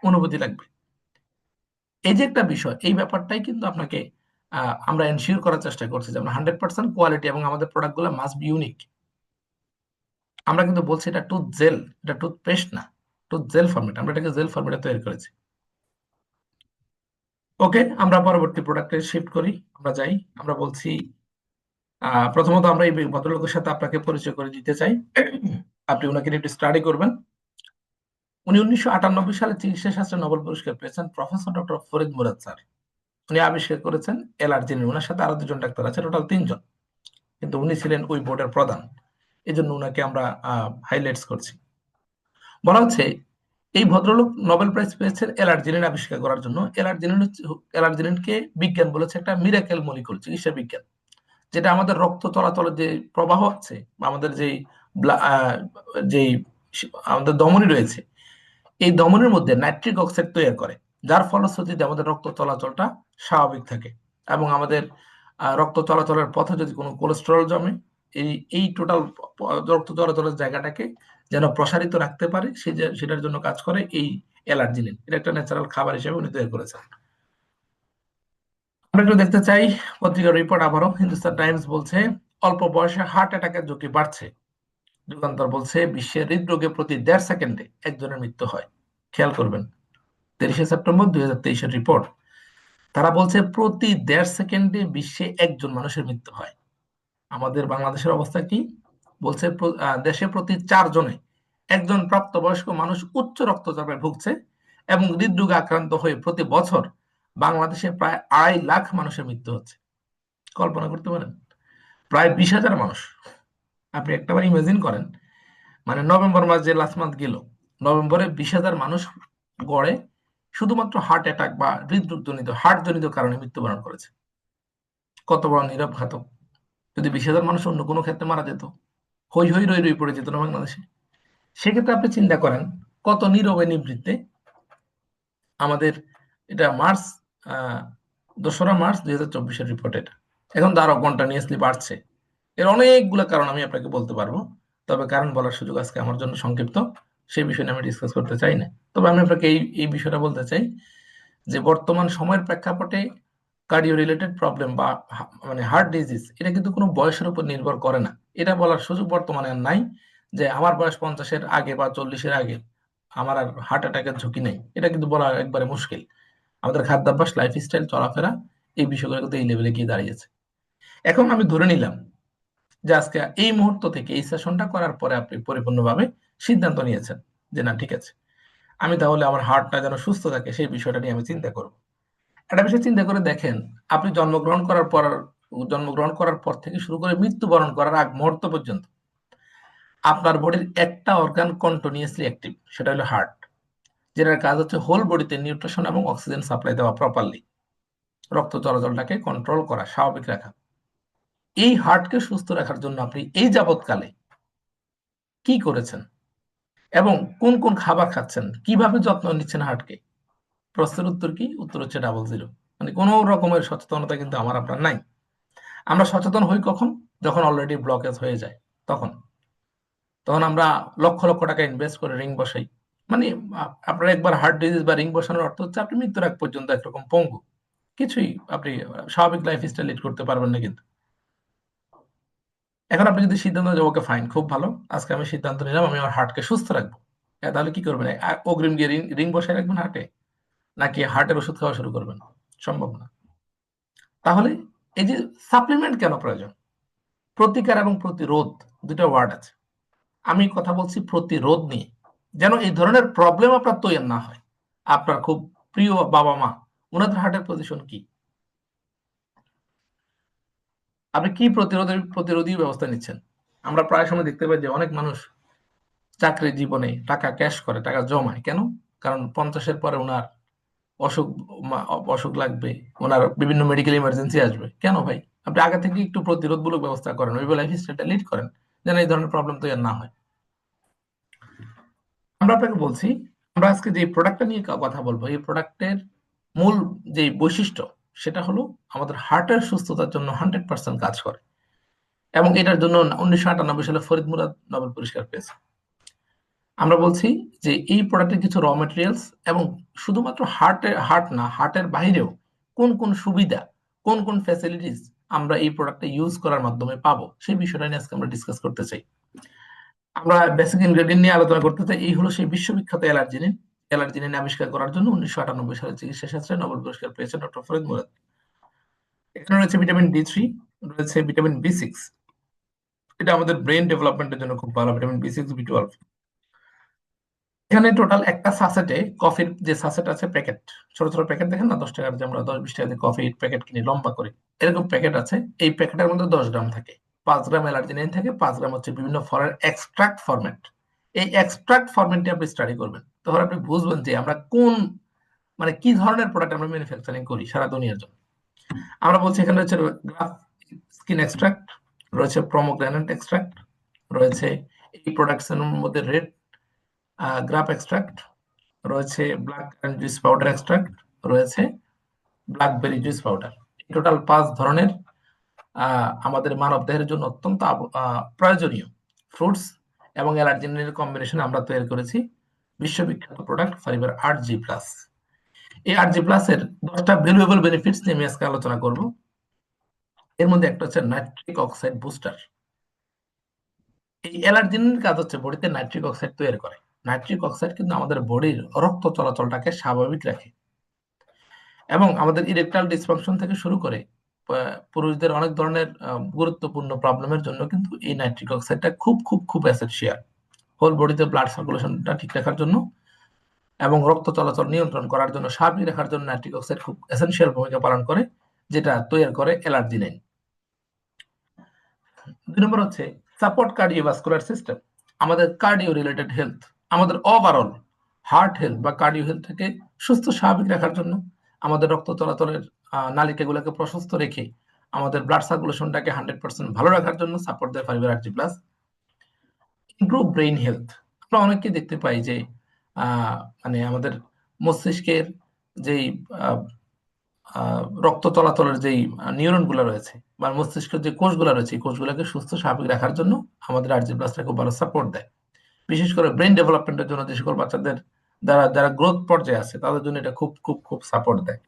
অনুভূতি লাগবে। এই যে একটা বিষয়, এই ব্যাপারটাই কিন্তু আপনাকে আমরা এনশিওর করার চেষ্টা করছি যে আমরা 100% কোয়ালিটি, এবং আমাদের প্রোডাক্টগুলো মাস্ট বি ইউনিক। আমরা কিন্তু বলছি এটা টুথ জেল, এটা টুথ পেস্ট না, টুথ জেল ফরম্যাট, আমরা এটাকে জেল ফরম্যাটে তৈরি করেছি। ওকে, আমরা পরবর্তী প্রোডাক্টে শিফট করি, আমরা যাই। আমরা বলছি প্রথমত আমরা এই ভদ্রলোকের সাথে আপনাকে পরিচয় করে দিতে চাই। আপনি ওনাকে একটু স্টাডি করবেন। উনি 1998 সালে চিকিৎসা শাস্ত্রে নোবেল পুরস্কার পেয়েছেন, professor doctor Farid Murad sir. উনি আবিষ্কার করেছেন অ্যালার্জিন। ওনার সাথে আরো দুজন ডাক্তার আছে, টোটাল 3 জন, কিন্তু উনি ছিলেন ওই বোর্ডের প্রধান। এই জন্য উনাকে আমরা হাইলাইটস করছি। বলা হচ্ছে এই ভদ্রলোক নোবেল প্রাইজ পেয়েছেন অ্যালার্জিনিন আবিষ্কার করার জন্য। অ্যালার্জিনিনকে বিজ্ঞান বলেছে একটা মিরাকেল মলিকুল, চিকিৎসা বিজ্ঞান, যেটা আমাদের রক্ত চলাচলের যে প্রবাহ আছে, বা আমাদের যেই আমাদের ধমনী রয়েছে, এই ধমনীর মধ্যে নাইট্রিক অক্সাইড তৈরি করে, যার ফলশ্রুতিতে আমাদের রক্ত চলাচলটা স্বাভাবিক থাকে। এবং আমাদের রক্ত চলাচলের পথে যদি কোনো কোলেস্টেরল জমে, এই এই টোটাল রক্ত চলাচলের জায়গাটাকে যেন প্রসারিত রাখতে পারে, সেটার জন্য কাজ করে এই অ্যালার্জিনিন। এটা একটা ন্যাচারাল খাবার হিসেবে উনি তৈরি করেছেন। আমরা একটু দেখতে চাই পত্রিকার রিপোর্ট আবারও। হিন্দুস্তান টাইমস বলছে অল্প বয়সে হার্ট অ্যাটাকের ঝুঁকি বাড়ছে। যুগান্তর বলছে বিশ্বের হৃদরোগে প্রতি 1.5 সেকেন্ডে একজনের মৃত্যু হয়। খেয়াল করবেন, 30 সেপ্টেম্বর 2023-এর রিপোর্ট। তারা বলছে প্রতি 1.5 সেকেন্ডে বিশ্বে একজন মানুষের মৃত্যু হয়। আমাদের বাংলাদেশের অবস্থা কি? বলছে দেশে প্রতি 4 জনে একজন প্রাপ্তবয়স্ক মানুষ উচ্চ রক্তচাপে ভুগছে, এবং হৃদরোগে আক্রান্ত হয়ে প্রতি বছর বাংলাদেশে প্রায় 2.5 লাখ মানুষের মৃত্যু হচ্ছে। কল্পনা করতে পারেন, প্রায় 20,000 মানুষ। আপনি একটাবার ইমাজিন করেন, মানে নভেম্বর মাস যে লাস্ট মান্থ গেল, নভেম্বরে 20,000 মানুষ গড়ে শুধুমাত্র হার্ট অ্যাটাক বা হৃদরোগজনিত হার্টজনিত কারণে মৃত্যুবরণ করেছে। কত বড় নীরব ঘাতক! যদি 20,000 মানুষ অন্য কোনো ক্ষেত্রে মারা যেত, হই হই রই রই পড়ে যেত না বাংলাদেশে। সেক্ষেত্রে আপনি চিন্তা করেন কত নীরবে নিবৃত্তে আমাদের, এটা মার্চ 2রা মার্চ 2024-এর রিপোর্ট এটা। এখন তো আরো কন্টিনিউয়াসলি বাড়ছে। এর অনেকগুলো কারণ আমি আপনাকে বলতে পারবো, তবে কারণ বলার সুযোগ আজকে আমার জন্য সংক্ষিপ্ত, সেই বিষয় নিয়ে আমি ডিসকাস করতে চাই না। তবে আমি আপনাকে এই বিষয়টা বলতে চাই যে বর্তমান সময়ের প্রেক্ষাপটে কার্ডিও রিলেটেড প্রবলেম বা মানে হার্ট ডিজিজ, এটা কিন্তু কোনো বয়সের উপর নির্ভর করে না। এটা বলার সুযোগ বর্তমানে আর নাই যে আমার বয়স 50-এর আগে বা 40-এর আগে আমার আর হার্ট অ্যাটাকের ঝুঁকি নেই। এটা কিন্তু বলা একবারে মুশকিল। আমাদের খাদ্যাভ্যাস, লাইফস্টাইল, চলাফেরা, এই বিষয়গুলো কিন্তু এই লেভেলে গিয়ে দাঁড়িয়েছে। এখন আমি ধরে নিলাম যে আজকে এই মুহূর্ত থেকে এই সেশনটা করার পরে আপনি পরিপূর্ণভাবে সিদ্ধান্ত নিয়েছেন যে না, ঠিক আছে, আমি তাহলে আমার হার্টটা যেন সুস্থ থাকে সেই বিষয়টা নিয়ে আমি চিন্তা করব। একটা বিষয় চিন্তা করে দেখেন, আপনি জন্মগ্রহণ করার পর থেকে শুরু করে মৃত্যুবরণ করার আগ মুহূর্ত পর্যন্ত আপনার বডির একটা অর্গান কন্টিনিউয়াসলি অ্যাক্টিভ, সেটা হলো হার্ট, যেটার কাজ হচ্ছে হোল বডিতে নিউট্রিশন এবং অক্সিজেন সাপ্লাই দেওয়া প্রপারলি, রক্ত চলাচলটাকে কন্ট্রোল করা, স্বাভাবিক রাখা। এই হার্টকে সুস্থ রাখার জন্য আপনি এই যাবৎকালে কি করেছেন, এবং কোন কোন খাবার খাচ্ছেন, কিভাবে যত্ন নিচ্ছেন হার্টকে? প্রশ্নের উত্তর কি? উত্তর হচ্ছে 00। মানে কোনো রকমের সচেতনতা কিন্তু আমার আপনার নাই। আমরা সচেতন হই কখন? যখন অলরেডি ব্লকেজ হয়ে যায়। তখন তখন আমরা লক্ষ লক্ষ টাকা ইনভেস্ট করে রিং বসাই। মানে আপনার একবার হার্ট ডিজিজ বা রিং বসানোর অর্থ হচ্ছে আপনি মৃত্যুর আগ পর্যন্ত একরকম পঙ্গু, কিছুই আপনি স্বাভাবিক লাইফ স্টাইল লিড করতে পারবেন না। কিন্তু এখন আপনি যদি সিদ্ধান্ত নেন, ওকে ফাইন, খুব ভালো, আজকে আমি সিদ্ধান্ত নিলাম আমি আমার হার্টকে সুস্থ রাখবো, তাহলে কি করবেন? অগ্রিম গিয়ে রিং বসায় রাখবেন হার্টে, নাকি হার্টের ওষুধ খাওয়া শুরু করবেন? সম্ভব না। তাহলে এই যে সাপ্লিমেন্ট কেন প্রয়োজন? প্রতিকার এবং প্রতিরোধ, দুটো ওয়ার্ড আছে। আমি কথা বলছি প্রতিরোধ নিয়ে, যেন এই ধরনের প্রবলেম আপনার তৈরি না হয়। আপনার খুব প্রিয় বাবা মা ওনাদের হার্টের পজিশন কি, আপনি কি প্রতিরোধী ব্যবস্থা নিচ্ছেন। আমরা প্রায় সময় দেখতে পাই যে অনেক মানুষ চাকরির জীবনে টাকা ক্যাশ করে, টাকা জমায় কেন? কারণ 50-এর পরে ওনার অসুখ অসুখ লাগবে, ওনার বিভিন্ন মেডিকেল ইমার্জেন্সি আসবে। কেন ভাই? আপনি আগে থেকে একটু প্রতিরোধমূলক ব্যবস্থা করেন, ওইভাবে লাইফ স্টাইলটা লিড করেন, যেন এই ধরনের প্রবলেম তো আর না হয়। আমরা আপনাকে বলছি, আমরা আজকে যে প্রোডাক্টটা নিয়ে কথা বলবো, এই প্রোডাক্টের মূল যে বৈশিষ্ট্য সেটা হলো আমাদের হার্টের সুস্থতার জন্য 100% কাজ করে, এবং এটার জন্য 1998 সালে ফরিদ মুরাদ নোবেল পুরস্কার পেয়েছে। আমরা বলছি যে এই প্রোডাক্টের কিছু র মেটেরিয়ালস এবং শুধুমাত্র হার্ট না, হার্টের বাইরেও কোন কোন সুবিধা, কোন কোন ফ্যাসিলিটিস আমরা এই প্রোডাক্টটা ইউজ করার মাধ্যমে পাবো, সেই বিষয়টা নিয়ে আজকে আমরা ডিসকাস করতে চাই। আমরা বেসিক ইনগ্রেডিয়েন্ট নিয়ে আলোচনা করতে চাই। এই হলো সেই বিশ্ববিখ্যাত অ্যালার্জিনিন। অ্যালার্জিনিন আবিষ্কার করার জন্য 1998 সালে চিকিৎসা শাস্ত্রে নোবেল পুরস্কার পেয়েছেন ডক্টর ফরিদ মুরাদ। এখানে রয়েছে ভিটামিন ডি3, রয়েছে ভিটামিন বি6, এটা আমাদের ব্রেন ডেভেলপমেন্টের জন্য খুব ভালো, ভিটামিন বি6, বি12। এখানে টোটাল একটা সাসেটে, কফির যে সাসেট আছে প্যাকেট, ছোট ছোট প্যাকেট দেখেন না, 10 টাকার, যে আমরা 10-20 টাকা দিয়ে কফির প্যাকেট কিনি লম্বা করে, এরকম প্যাকেট আছে। এই প্যাকেটের মধ্যে 10 গ্রাম থাকে, 5 গ্রাম অ্যালার্জিনিন থাকে, 5 গ্রাম হচ্ছে বিভিন্ন ফলের এক্সট্রাক্ট ফরম্যাট। এই এক্সট্রাক্ট ফরম্যাটটি আপনি স্টাডি করবেন, তখন আপনি বুঝবেন যে আমরা কোন, মানে কি ধরনের প্রোডাক্ট আমরা ম্যানুফ্যাকচারিং করি সারা দুনিয়ার জন্য। আমরা বলছি এখানে রয়েছে গ্রাফ স্কিন এক্সট্রাক্ট, রয়েছে প্রোমোগ্রানেট এক্সট্রাক্ট, রয়েছে এই প্রোডাক্টস এর মধ্যে রেড গ্রাপ এক্সট্রাক্ট, রয়েছে ব্ল্যাক জুস পাউডার এক্সট্রাক্ট, রয়েছে ব্ল্যাকবেরি জুস পাউডার। টোটাল 5 ধরনের আমাদের মানব দেহের জন্য অত্যন্ত প্রয়োজনীয় ফ্রুটস এবং অ্যালার্জেনের কম্বিনেশন আমরা তৈরি করেছি বিশ্ববিখ্যাত প্রোডাক্ট ফাইবার RG+। এই RG+ এর 10টা ভ্যালুয়েবল বেনিফিটস নিয়ে আমি আজকে আলোচনা করব। এর মধ্যে একটা হচ্ছে নাইট্রিক অক্সাইড বুস্টার। এই অ্যালার্জেনের কাজ হচ্ছে বডিতে নাইট্রিক অক্সাইড তৈরি করে। নাইট্রিক অক্সাইড কিন্তু আমাদের বডির রক্ত চলাচলটাকে স্বাভাবিক রাখে, এবং আমাদের ইরেকটাইল ডিসফাংশন থেকে শুরু করে পুরুষদের অনেক ধরনের গুরুত্বপূর্ণ প্রবলেমের জন্য কিন্তু এই নাইট্রিক অক্সাইডটা খুব খুব খুব এসেনশিয়াল। হোল বডিতে ব্লাড সার্কুলেশনটা ঠিক রাখার জন্য এবং রক্ত চলাচল নিয়ন্ত্রণ করার জন্য, স্বাভাবিক রাখার জন্য নাইট্রিক অক্সাইড খুব এসেনশিয়াল ভূমিকা পালন করে, যেটা তৈরি করে অ্যালার্জিনিন। 2 নম্বর হচ্ছে সাপোর্ট কার্ডিওভাস্কুলার সিস্টেম। আমাদের কার্ডিও রিলেটেড হেলথ, আমাদের ওভারঅল হার্ট হেলথ বা কার্ডিও হেলথকে সুস্থ স্বাভাবিক রাখার জন্য, আমাদের রক্ত চলাচলের নালিকাগুলোকে প্রশস্ত রেখে আমাদের ব্লাড সার্কুলেশনটাকে 100% ভালো রাখার জন্য সাপোর্ট দেয় fibre RG+। Improve brain health. আমরা অনেককে দেখতে পাই যে মানে আমাদের মস্তিষ্কের যেই রক্ত চলাচলের যেই নিউরনগুলো রয়েছে বা মস্তিষ্কের যে কোষগুলো রয়েছে, এই কোষগুলোকে সুস্থ স্বাভাবিক রাখার জন্য আমাদের RG+টা খুব ভালো সাপোর্ট দেয়। বিশেষ করে ব্রেন ডেভেলপমেন্টের জন্য যে সকল বাচ্চাদের যারা গ্রোথ পর্যায়ে আছে তাদের জন্য এটা খুব খুব খুব সাপোর্ট দেয়।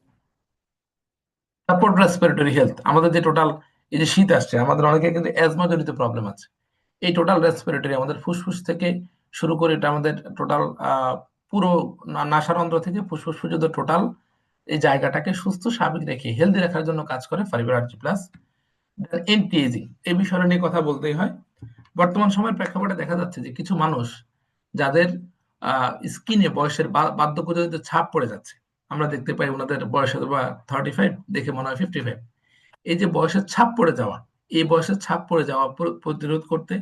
Support respiratory health. আমাদের যে টোটাল, এই যে শীত আসছে, আমাদের অনেকে কিন্তু অ্যাজমা জনিত প্রবলেম আছে। এই টোটাল রেসপিরেটরি, আমাদের ফুসফুস থেকে শুরু করে এটা আমাদের টোটাল পুরো নাসারন্ধ্র থেকে ফুসফুস পর্যন্ত টোটাল এই জায়গাটাকে সুস্থ স্বাভাবিক রেখে হেলদি রাখার জন্য কাজ করে ফাইবার RG+। এন্টি এজিং, এই বিষয়টা নিয়ে কথা বলতেই হয়। বর্তমান সময়ের প্রেক্ষাপটে দেখা যাচ্ছে যে কিছু মানুষ যাদের স্কিনে বয়সের বার্ধক্যজনিত ছাপ পড়ে যাচ্ছে, আমরা দেখতে পাই ওনাদের বয়স হয়তো বা 35, দেখে মনে হয় 55। এই যে বয়সের ছাপ পড়ে যাওয়া, এই বয়সের ছাপ পড়ে যাওয়া প্রতিরোধ করতে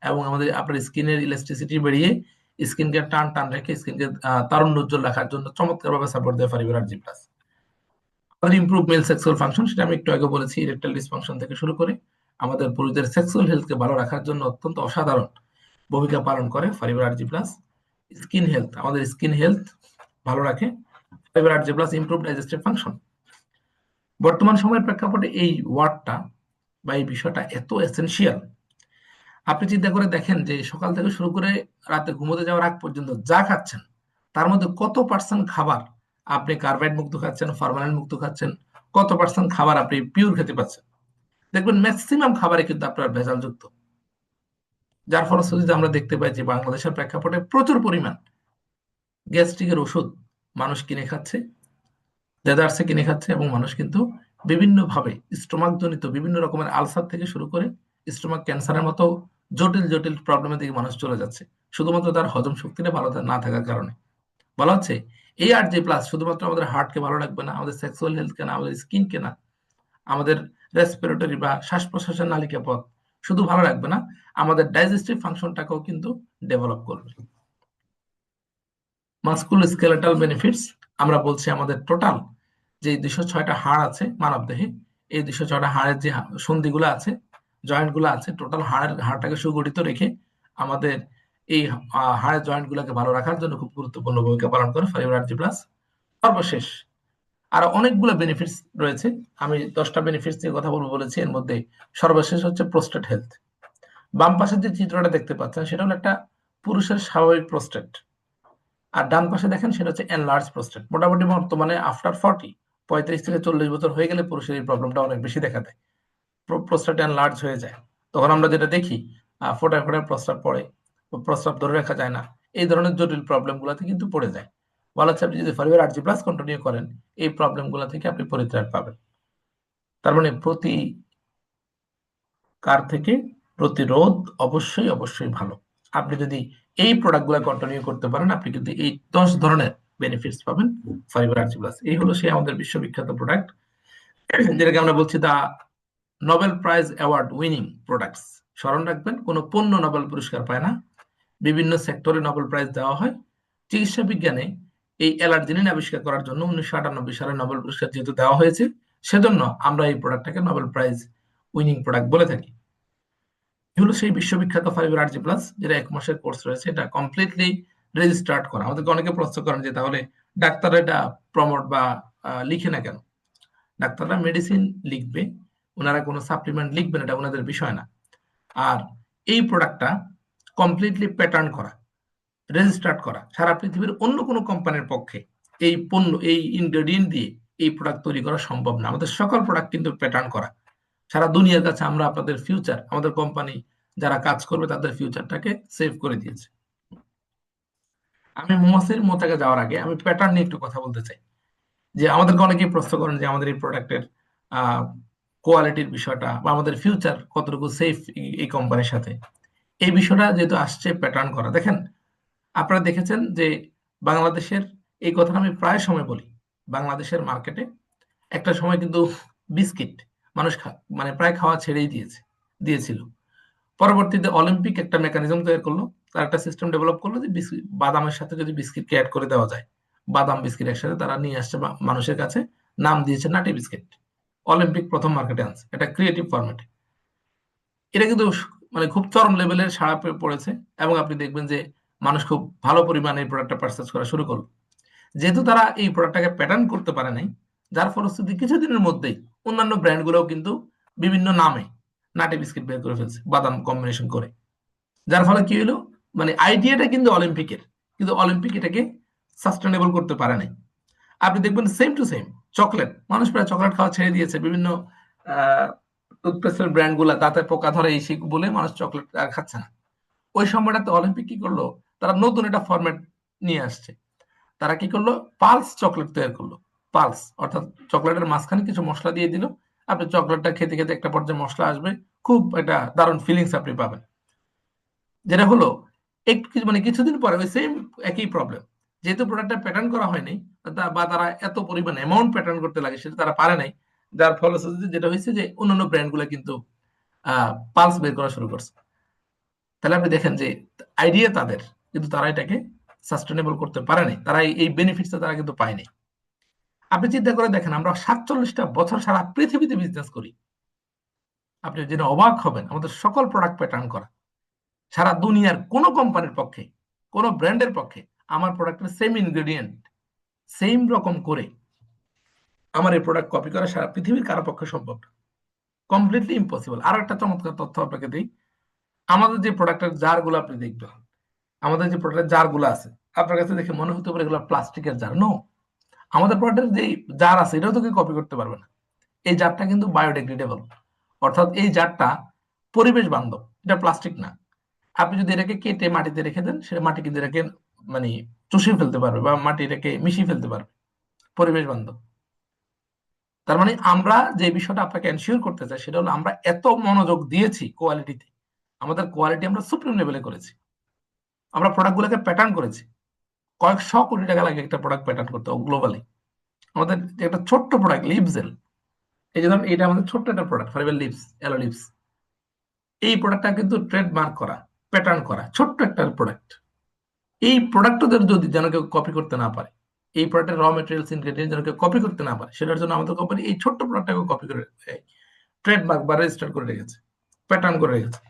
এবং আমাদের আপনার স্কিনের ইলাস্টিসিটি বেরিয়ে স্কিনকে টান টান রেখে স্কিনকে তারুণ্য উজ্জ্বল রাখার জন্য চমৎকারভাবে সাপোর্ট দেয় ফাইবার RG+। আমাদের ইমপ্রুভ মেল সেক্সুয়াল ফাংশন, সেটা আমি একটু আগে বলেছি, ইরেকটাইল ডিসফাংশন থেকে শুরু করে আমাদের পুরুষদের সেক্সুয়াল হেলথকে ভালো রাখার জন্য অত্যন্ত অসাধারণ ভূমিকা পালন করে ফাইবার RG+। স্কিন হেলথ, আমাদের স্কিন হেলথ ভালো রাখে fibre RG+। Improve digestive function. বর্তমান সময়ের প্রেক্ষাপটে এই ওয়ার্ডটা বা এই বিষয়টা এত এসেনশিয়াল। আপনি চিন্তা করে দেখেন যে সকাল থেকে শুরু করে রাতে ঘুমোতে যাওয়ার আগ পর্যন্ত যা খাচ্ছেন, তার মধ্যে কত পার্সেন্ট খাবার আপনি কার্বাইড মুক্ত খাচ্ছেন, ফরমালিন মুক্ত খাচ্ছেন, কত পার্সেন্ট খাবার আপনি পিওর খেতে পাচ্ছেন। দেখবেন ম্যাক্সিমাম খাবারে কিন্তু আপনার ভেজাল যুক্ত, যার ফলশ্রুতিতে আমরা দেখতে পাই যে বাংলাদেশের প্রেক্ষাপটে প্রচুর পরিমাণ গ্যাস্ট্রিকের ওষুধ মানুষ কিনে খাচ্ছে, দেদারসে কিনে খাচ্ছে, এবং মানুষ কিন্তু বিভিন্নভাবে স্টোমাক জনিত বিভিন্ন রকমের আলসার থেকে শুরু করে স্টোমাক ক্যান্সারের মতো জটিল জটিল প্রবলেমের দিকে মানুষ চলে যাচ্ছে, শুধুমাত্র তার হজম শক্তিটা ভালো না থাকার কারণে। বলা হচ্ছে ARG+ শুধুমাত্র আমাদের হার্টকে ভালো রাখবে না, আমাদের সেক্সুয়াল হেলথকে না, আমাদের স্কিনকে না, আমাদের রেসপিরেটরি বা শ্বাস প্রশ্বাসের নালিকা পথ শুধু ভালো রাখবে না, আমাদের ডাইজেস্টিভ ফাংশনটাকেও কিন্তু ডেভেলপ করবে। মাস্কুলোস্কেলেটাল বেনিফিটস, আমরা বলছি আমাদের টোটাল যে 206টা হাড় আছে মানব দেহে, এই 206টা হাড়ের যে সন্ধিগুলো আছে, জয়েন্ট গুলো আছে, টোটাল হাড়টাকে সুগঠিত রেখে আমাদের এই হাড়ের জয়েন্ট গুলোকে ভালো রাখার জন্য খুব গুরুত্বপূর্ণ ভূমিকা পালন করে ফাইবার আরজি প্লাস। সর্বশেষ আরো অনেকগুলো বেনিফিটস রয়েছে, আমি 10টা বেনিফিটস নিয়ে কথা বলবো বলেছি, এর মধ্যে সর্বশেষ হচ্ছে প্রোস্টেট হেলথ। বাম পাশের যে চিত্রটা দেখতে পাচ্ছেন সেটা হলো একটা পুরুষের স্বাভাবিক প্রোস্টেট, আর ডান পাশে দেখেন সেটা হচ্ছে এনলার্জ প্রোস্টেট। মোটামুটি বর্তমানে আফটার 35 থেকে 40 বছর হয়ে গেলে পুরুষের এই প্রবলেমটা অনেক বেশি দেখা দেয়, প্রোস্টেট এনলার্জ হয়ে যায়। তখন আমরা যেটা দেখি ফোটায় ফোটায় প্রস্রাব পড়ে, প্রস্রাব ধরে রাখা যায় না, এই ধরনের জটিল প্রবলেম গুলাতে কিন্তু পড়ে যায়। বলা হচ্ছে আপনি যদি ফাইবার আরজি প্লাস কন্টিনিউ করেন এই প্রবলেম গুলা থেকে আপনি পরিত্রাণ পাবেন। তার মানে প্রতিকার থেকে প্রতিরোধ অবশ্যই অবশ্যই ভালো। আপনি যদি এই প্রোডাক্টগুলো কন্টিনিউ করতে পারেন আপনি কিন্তু এই 10 ধরনের বেনিফিটস পাবেন ফাইবার আরজি প্লাস। এই হলো সেই আমাদের বিশ্ববিখ্যাত প্রোডাক্ট, যেটাকে আমরা বলছি the Nobel prize award winning products. স্মরণ রাখবেন, কোনো পণ্য নোবেল পুরস্কার পায় না, বিভিন্ন সেক্টরে নোবেল প্রাইজ দেওয়া হয়। চিকিৎসা বিজ্ঞানে এই অ্যালার্জিনিন আবিষ্কার করার জন্য 1998 সালে নোবেল পুরস্কার যেহেতু দেওয়া হয়েছে, সেজন্য আমরা এই প্রোডাক্টটাকে নোবেল প্রাইজ উইনিং প্রোডাক্ট বলে থাকি। হলো সেই বিশ্ববিখ্যাত ফাইবার আরজি প্লাস, যেটা 1 মাসের কোর্স রয়েছে, এটা কমপ্লিটলি রেজিস্টার্ড করা। আমাদেরকে অনেকে প্রশ্ন করেন যে তাহলে ডাক্তাররা এটা প্রমোট বা লিখে না কেন? ডাক্তাররা মেডিসিন লিখবে, ওনারা কোনো সাপ্লিমেন্ট লিখবেন, এটা ওনাদের বিষয় না। আর এই প্রোডাক্টটা কমপ্লিটলি প্যাটার্ন করা, রেজিস্টার্ড করা, সারা পৃথিবীর অন্য কোনো কোম্পানির পক্ষে এই পণ্য, এই ইনগ্রেডিয়েন্ট দিয়ে এই প্রোডাক্ট তৈরি করা সম্ভব না। আমাদের সকল প্রোডাক্ট কিন্তু প্যাটার্ন করা, সারা দুনিয়ার কাছে আমরা আপনাদের ফিউচার, আমাদের কোম্পানি যারা কাজ করবে তাদের ফিউচারটাকে সেভ করে দিয়েছে। আমি মোহাসির মোতাকে যাওয়ার আগে আমি প্যাটার্ন নিয়ে একটু কথা বলতে চাই। যে আমাদেরকে অনেকেই প্রশ্ন করেন যে আমাদের এই প্রোডাক্টের কোয়ালিটির বিষয়টা বা আমাদের ফিউচার কতটুকু সেফ এই কোম্পানির সাথে। এই বিষয়টা যেহেতু আসছে প্যাটার্ন করা, দেখেন আপনারা দেখেছেন যে বাংলাদেশের, এই কথাটা আমি প্রায় সময় বলি, বাংলাদেশের মার্কেটে একটা সময় কিন্তু বিস্কিট মানুষ মানে প্রায় খাওয়া ছেড়েই দিয়েছিল। পরবর্তীতে অলিম্পিক একটা মেকানিজম তৈরি করলো, তার একটা সিস্টেম ডেভেলপ করলো যে বাদামের সাথে যদি বিস্কিটকে অ্যাড করে দেওয়া যায়, বাদাম বিস্কিট একসাথে তারা নিয়ে আসছে মানুষের কাছে, নাম দিয়েছে নাটি বিস্কিট। অলিম্পিক প্রথম মার্কেটে আনছে, এটা ক্রিয়েটিভ ফরম্যাটে। এটা কিন্তু মানে খুব চরম লেভেলের সাড়া পড়েছে, এবং আপনি দেখবেন যে মানুষ খুব ভালো পরিমাণে এই প্রোডাক্টটা পারচেজ করা শুরু করলো। যেহেতু তারা এই প্রোডাক্টটাকে প্যাটার্ন করতে পারে নাই, যার ফলশ্রুতি কিছুদিনের মধ্যেই অন্যান্য ব্র্যান্ডগুলোও কিন্তু বিভিন্ন নামে নাটি বিস্কিট বের করে ফেলছে বাদাম কম্বিনেশন করে। যার ফলে কি হলো, মানে আইডিয়াটা কিন্তু অলিম্পিকের, কিন্তু অলিম্পিক এটাকে সাস্টেনেবল করতে পারে নাই। আপনি দেখবেন সেম টু সেম চকলেট, মানুষ প্রায় চকলেট খাওয়া ছেড়ে দিয়েছে, বিভিন্ন টুথপেস্টের ব্র্যান্ড গুলা দাঁতে পোকা ধরে এই সেই বলে মানুষ চকলেট আর খাচ্ছে না। ওই সময়টাতে অলিম্পিক কি করলো, তারা নতুন একটা ফরম্যাট নিয়ে আসছে। তারা কি করলো, পালস চকলেট তৈরি করলো। পালস অর্থাৎ চকলেটের মাঝখানে কিছু মশলা দিয়ে দিল, আপনি চকলেটটা খেতে খেতে একটা পর্যায়ে মশলা আসবে, খুব একটা দারুণ ফিলিংস আপনি পাবেন। যেটা হলো একটু মানে কিছুদিন পরে ওই সেম একই প্রবলেম, যেহেতু প্রোডাক্টটা প্যাটার্ন করা হয়নি বা তারা এত পরিমাণ অ্যামাউন্ট প্যাটার্ন করতে লাগে সেটা তারা পারে নাই, যার ফলশ্রুতিতে যেটা হয়েছে যে অন্যান্য ব্র্যান্ডগুলো কিন্তু পালস বের করা শুরু করছে। তাহলে আপনি দেখেন যে আইডিয়া তাদের, কিন্তু তারা এটাকে সাস্টেনেবল করতে পারে নাই, তারা এই বেনিফিটসটা তারা কিন্তু পায়নি। আপনি চিন্তা করে দেখেন, আমরা 47টা বছর সারা পৃথিবীতে বিজনেস করি, আপনি যেটা অবাক হবেন, আমাদের সকল প্রোডাক্ট প্যাটার্ন করা। সারা দুনিয়ার কোনো কোম্পানির পক্ষে, কোনো ব্র্যান্ডের পক্ষে আমার প্রোডাক্টের সেম ইনগ্রেডিয়েন্ট সেম রকম করে আমার এই প্রোডাক্ট কপি করা সারা পৃথিবীর কারো পক্ষে সম্ভব না, কমপ্লিটলি ইম্পসিবল। আরো একটা চমৎকার তথ্য আপনাকে দিই, আমাদের যে প্রোডাক্টের জার গুলো আপনি দেখবেন, আমাদের যে প্রোডাক্টের জার গুলো আছে, আপনার কাছে দেখে মনে হতে পারে এগুলো প্লাস্টিকের জার। নো, আমাদের প্রোডাক্টের যে জার আছে এটাও তো কেউ কপি করতে পারবে না। এই জারটা কিন্তু বায়োডিগ্রেডেবল, অর্থাৎ এই জারটা পরিবেশ বান্ধব, এটা প্লাস্টিক না। আপনি যদি এটাকে কেটে মাটিতে রেখে দেন, সেটা মাটি কিন্তু এটাকে মানে চুষে ফেলতে পারবে বা মাটি এটাকে মিশিয়ে ফেলতে পারবে, পরিবেশ বান্ধব। তার মানে আমরা যে বিষয়টা আপনাকে এনশিওর করতে চাই সেটা হলো আমরা এত মনোযোগ দিয়েছি কোয়ালিটিতে, আমাদের কোয়ালিটি আমরা সুপ্রিম লেভেলে করেছি, আমরা প্রোডাক্টগুলোকে প্যাটার্ন করেছি, কয়েকশো কোটি টাকা লাগে একটা প্রোডাক্ট প্যাটার্ন করতে গ্লোবালি। আমাদের যে একটা ছোট্ট প্রোডাক্ট লিপজেল, এই যে ধরুন এটা আমাদের ছোট্ট একটা product fibre lips, aloe lips, এই প্রোডাক্টটা কিন্তু ট্রেডমার্ক করা, প্যাটার্ন করা, ছোট্ট একটা প্রোডাক্ট। এই প্রোডাক্টদের যদি যেন কেউ কপি করতে না পারে, এই প্রোডাক্টের র মেটেরিয়ালস ইনগ্রেডিয়েন্ট যেন কেউ কপি করতে না পারে, সেটার জন্য আমাদের কোম্পানি এই ছোট্ট প্রোডাক্টটাকে কপি করে ট্রেডমার্ক বা রেজিস্টার করে রেখেছে, প্যাটার্ন করে রেখেছে।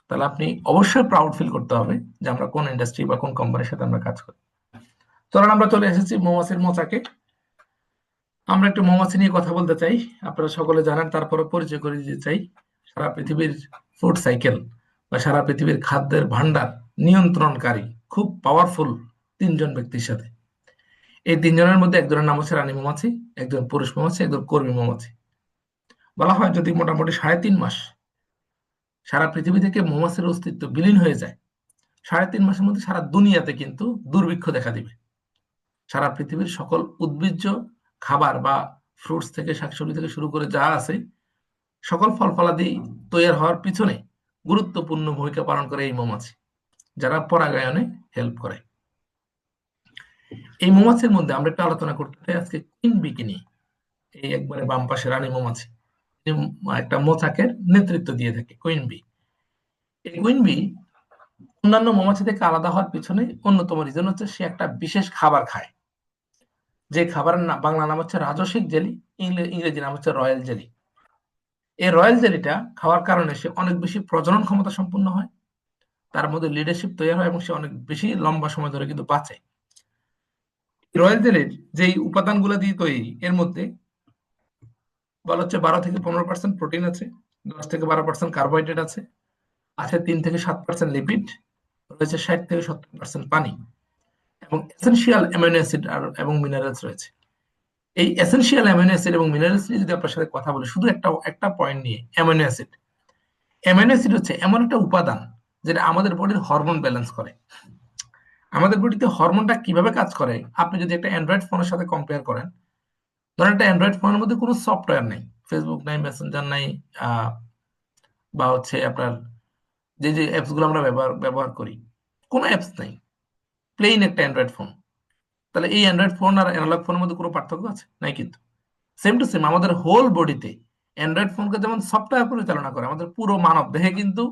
তাহলে আপনি অবশ্যই প্রাউড ফিল করতে হবে যে আমরা কোন ইন্ডাস্ট্রি বা কোন কোম্পানির সাথে আমরা কাজ করি। চলুন আমরা চলে এসেছি মৌমাছির মোচাকে। আমরা একটু মৌমাছি নিয়ে কথা বলতে চাই। আপনারা সকলে জানেন, তারপরে পরিচয় করে দিতে চাই। সারা পৃথিবীর ফুড সাইকেল বা সারা পৃথিবীর খাদ্যের ভান্ডার নিয়ন্ত্রণকারী খুব পাওয়ারফুল তিনজন ব্যক্তির সাথে। এই তিনজনের মধ্যে একজনের নাম হচ্ছে রানী মৌমাছি, একজন পুরুষ মৌমাছি, একজন কর্মী মৌমাছি। বলা হয় যদি মোটামুটি 3.5 মাস সারা পৃথিবী থেকে মৌমাছির অস্তিত্ব বিলীন হয়ে যায়, 3.5 মাসের মধ্যে সারা দুনিয়াতে কিন্তু দুর্ভিক্ষ দেখা দিবে। সারা পৃথিবীর সকল উদ্ভিজ্জ খাবার বা ফ্রুটস থেকে শাকসবজি থেকে শুরু করে যা আছে, সকল ফল ফলাদি তৈরি হওয়ার পিছনে গুরুত্বপূর্ণ ভূমিকা পালন করে এই মৌমাছি, যারা পরাগায়নে হেল্প করে। এই মৌমাছির মধ্যে আমরা একটু আলোচনা করতে চাই আজকে কুইন বিকে নিয়ে। এই একবারে বাম পাশে রানী মৌমাছি, একটা মোচাকের নেতৃত্ব দিয়ে থাকে কুইন বি। এই কুইন বি অন্যান্য মৌমাছি থেকে আলাদা হওয়ার পিছনে অন্যতম রিজন হচ্ছে সে একটা বিশেষ খাবার খায়, যে খাবারের নাম বাংলা নাম হচ্ছে রাজসিক জেলি, ইংরেজি নাম হচ্ছে রয়্যাল জেলি। এই রয়্যাল জেলিটা খাওয়ার কারণে সে অনেক বেশি প্রজনন ক্ষমতা সম্পন্ন হয়, তার মধ্যে লিডারশিপ তৈরি হয় এবং সে অনেক বেশি লম্বা সময় ধরে কিন্তু বাঁচে। রয়্যাল জেলির যেই উপাদানগুলো দিয়ে তৈরি, এর মধ্যে বলা হচ্ছে 12 থেকে 15% প্রোটিন আছে, 10 থেকে 12% কার্বোহাইড্রেট আছে, আছে 3 থেকে 7% লিপিড, রয়েছে 60 থেকে 70% পানি, এবং এসেনশিয়াল অ্যামিনো অ্যাসিড আর এবং মিনারেলস রয়েছে। এই এসেনশিয়াল অ্যামিনো অ্যাসিড এবং মিনারেলস নিয়ে যদি আপনার সাথে কথা বলি, শুধু একটা একটা পয়েন্ট নিয়ে, অ্যামিনো অ্যাসিড। অ্যামিনো অ্যাসিড হচ্ছে এমন একটা উপাদান যেটা আমাদের বডির হরমোন ব্যালেন্স করে। আমাদের বডিতে হরমোনটা কিভাবে কাজ করে, আপনি যদি একটা অ্যান্ড্রয়েড ফোনের সাথে কম্পেয়ার করেন, ধরেন একটা অ্যান্ড্রয়েড ফোনের মধ্যে কোনো সফটওয়্যার নেই, ফেসবুক নাই, মেসেঞ্জার নাই, আহ, বা হচ্ছে আপনার যে যে অ্যাপস গুলো আমরা ব্যবহার করি, কোনো অ্যাপস নেই, প্লেন একটা অ্যান্ড্রয়েড ফোন। তাহলে এই অ্যান্ড্রয়েড ফোন আর অ্যানালগ ফোনের মধ্যে কোনো পার্থক্য আছে? নাই কিন্তু। সেম টু সেম আমাদের হোল বডিতে অ্যান্ড্রয়েড ফোনকে যেমন সফটওয়্যার পরিচালনা করে, আমাদের পুরো মানব দেহে কিন্তু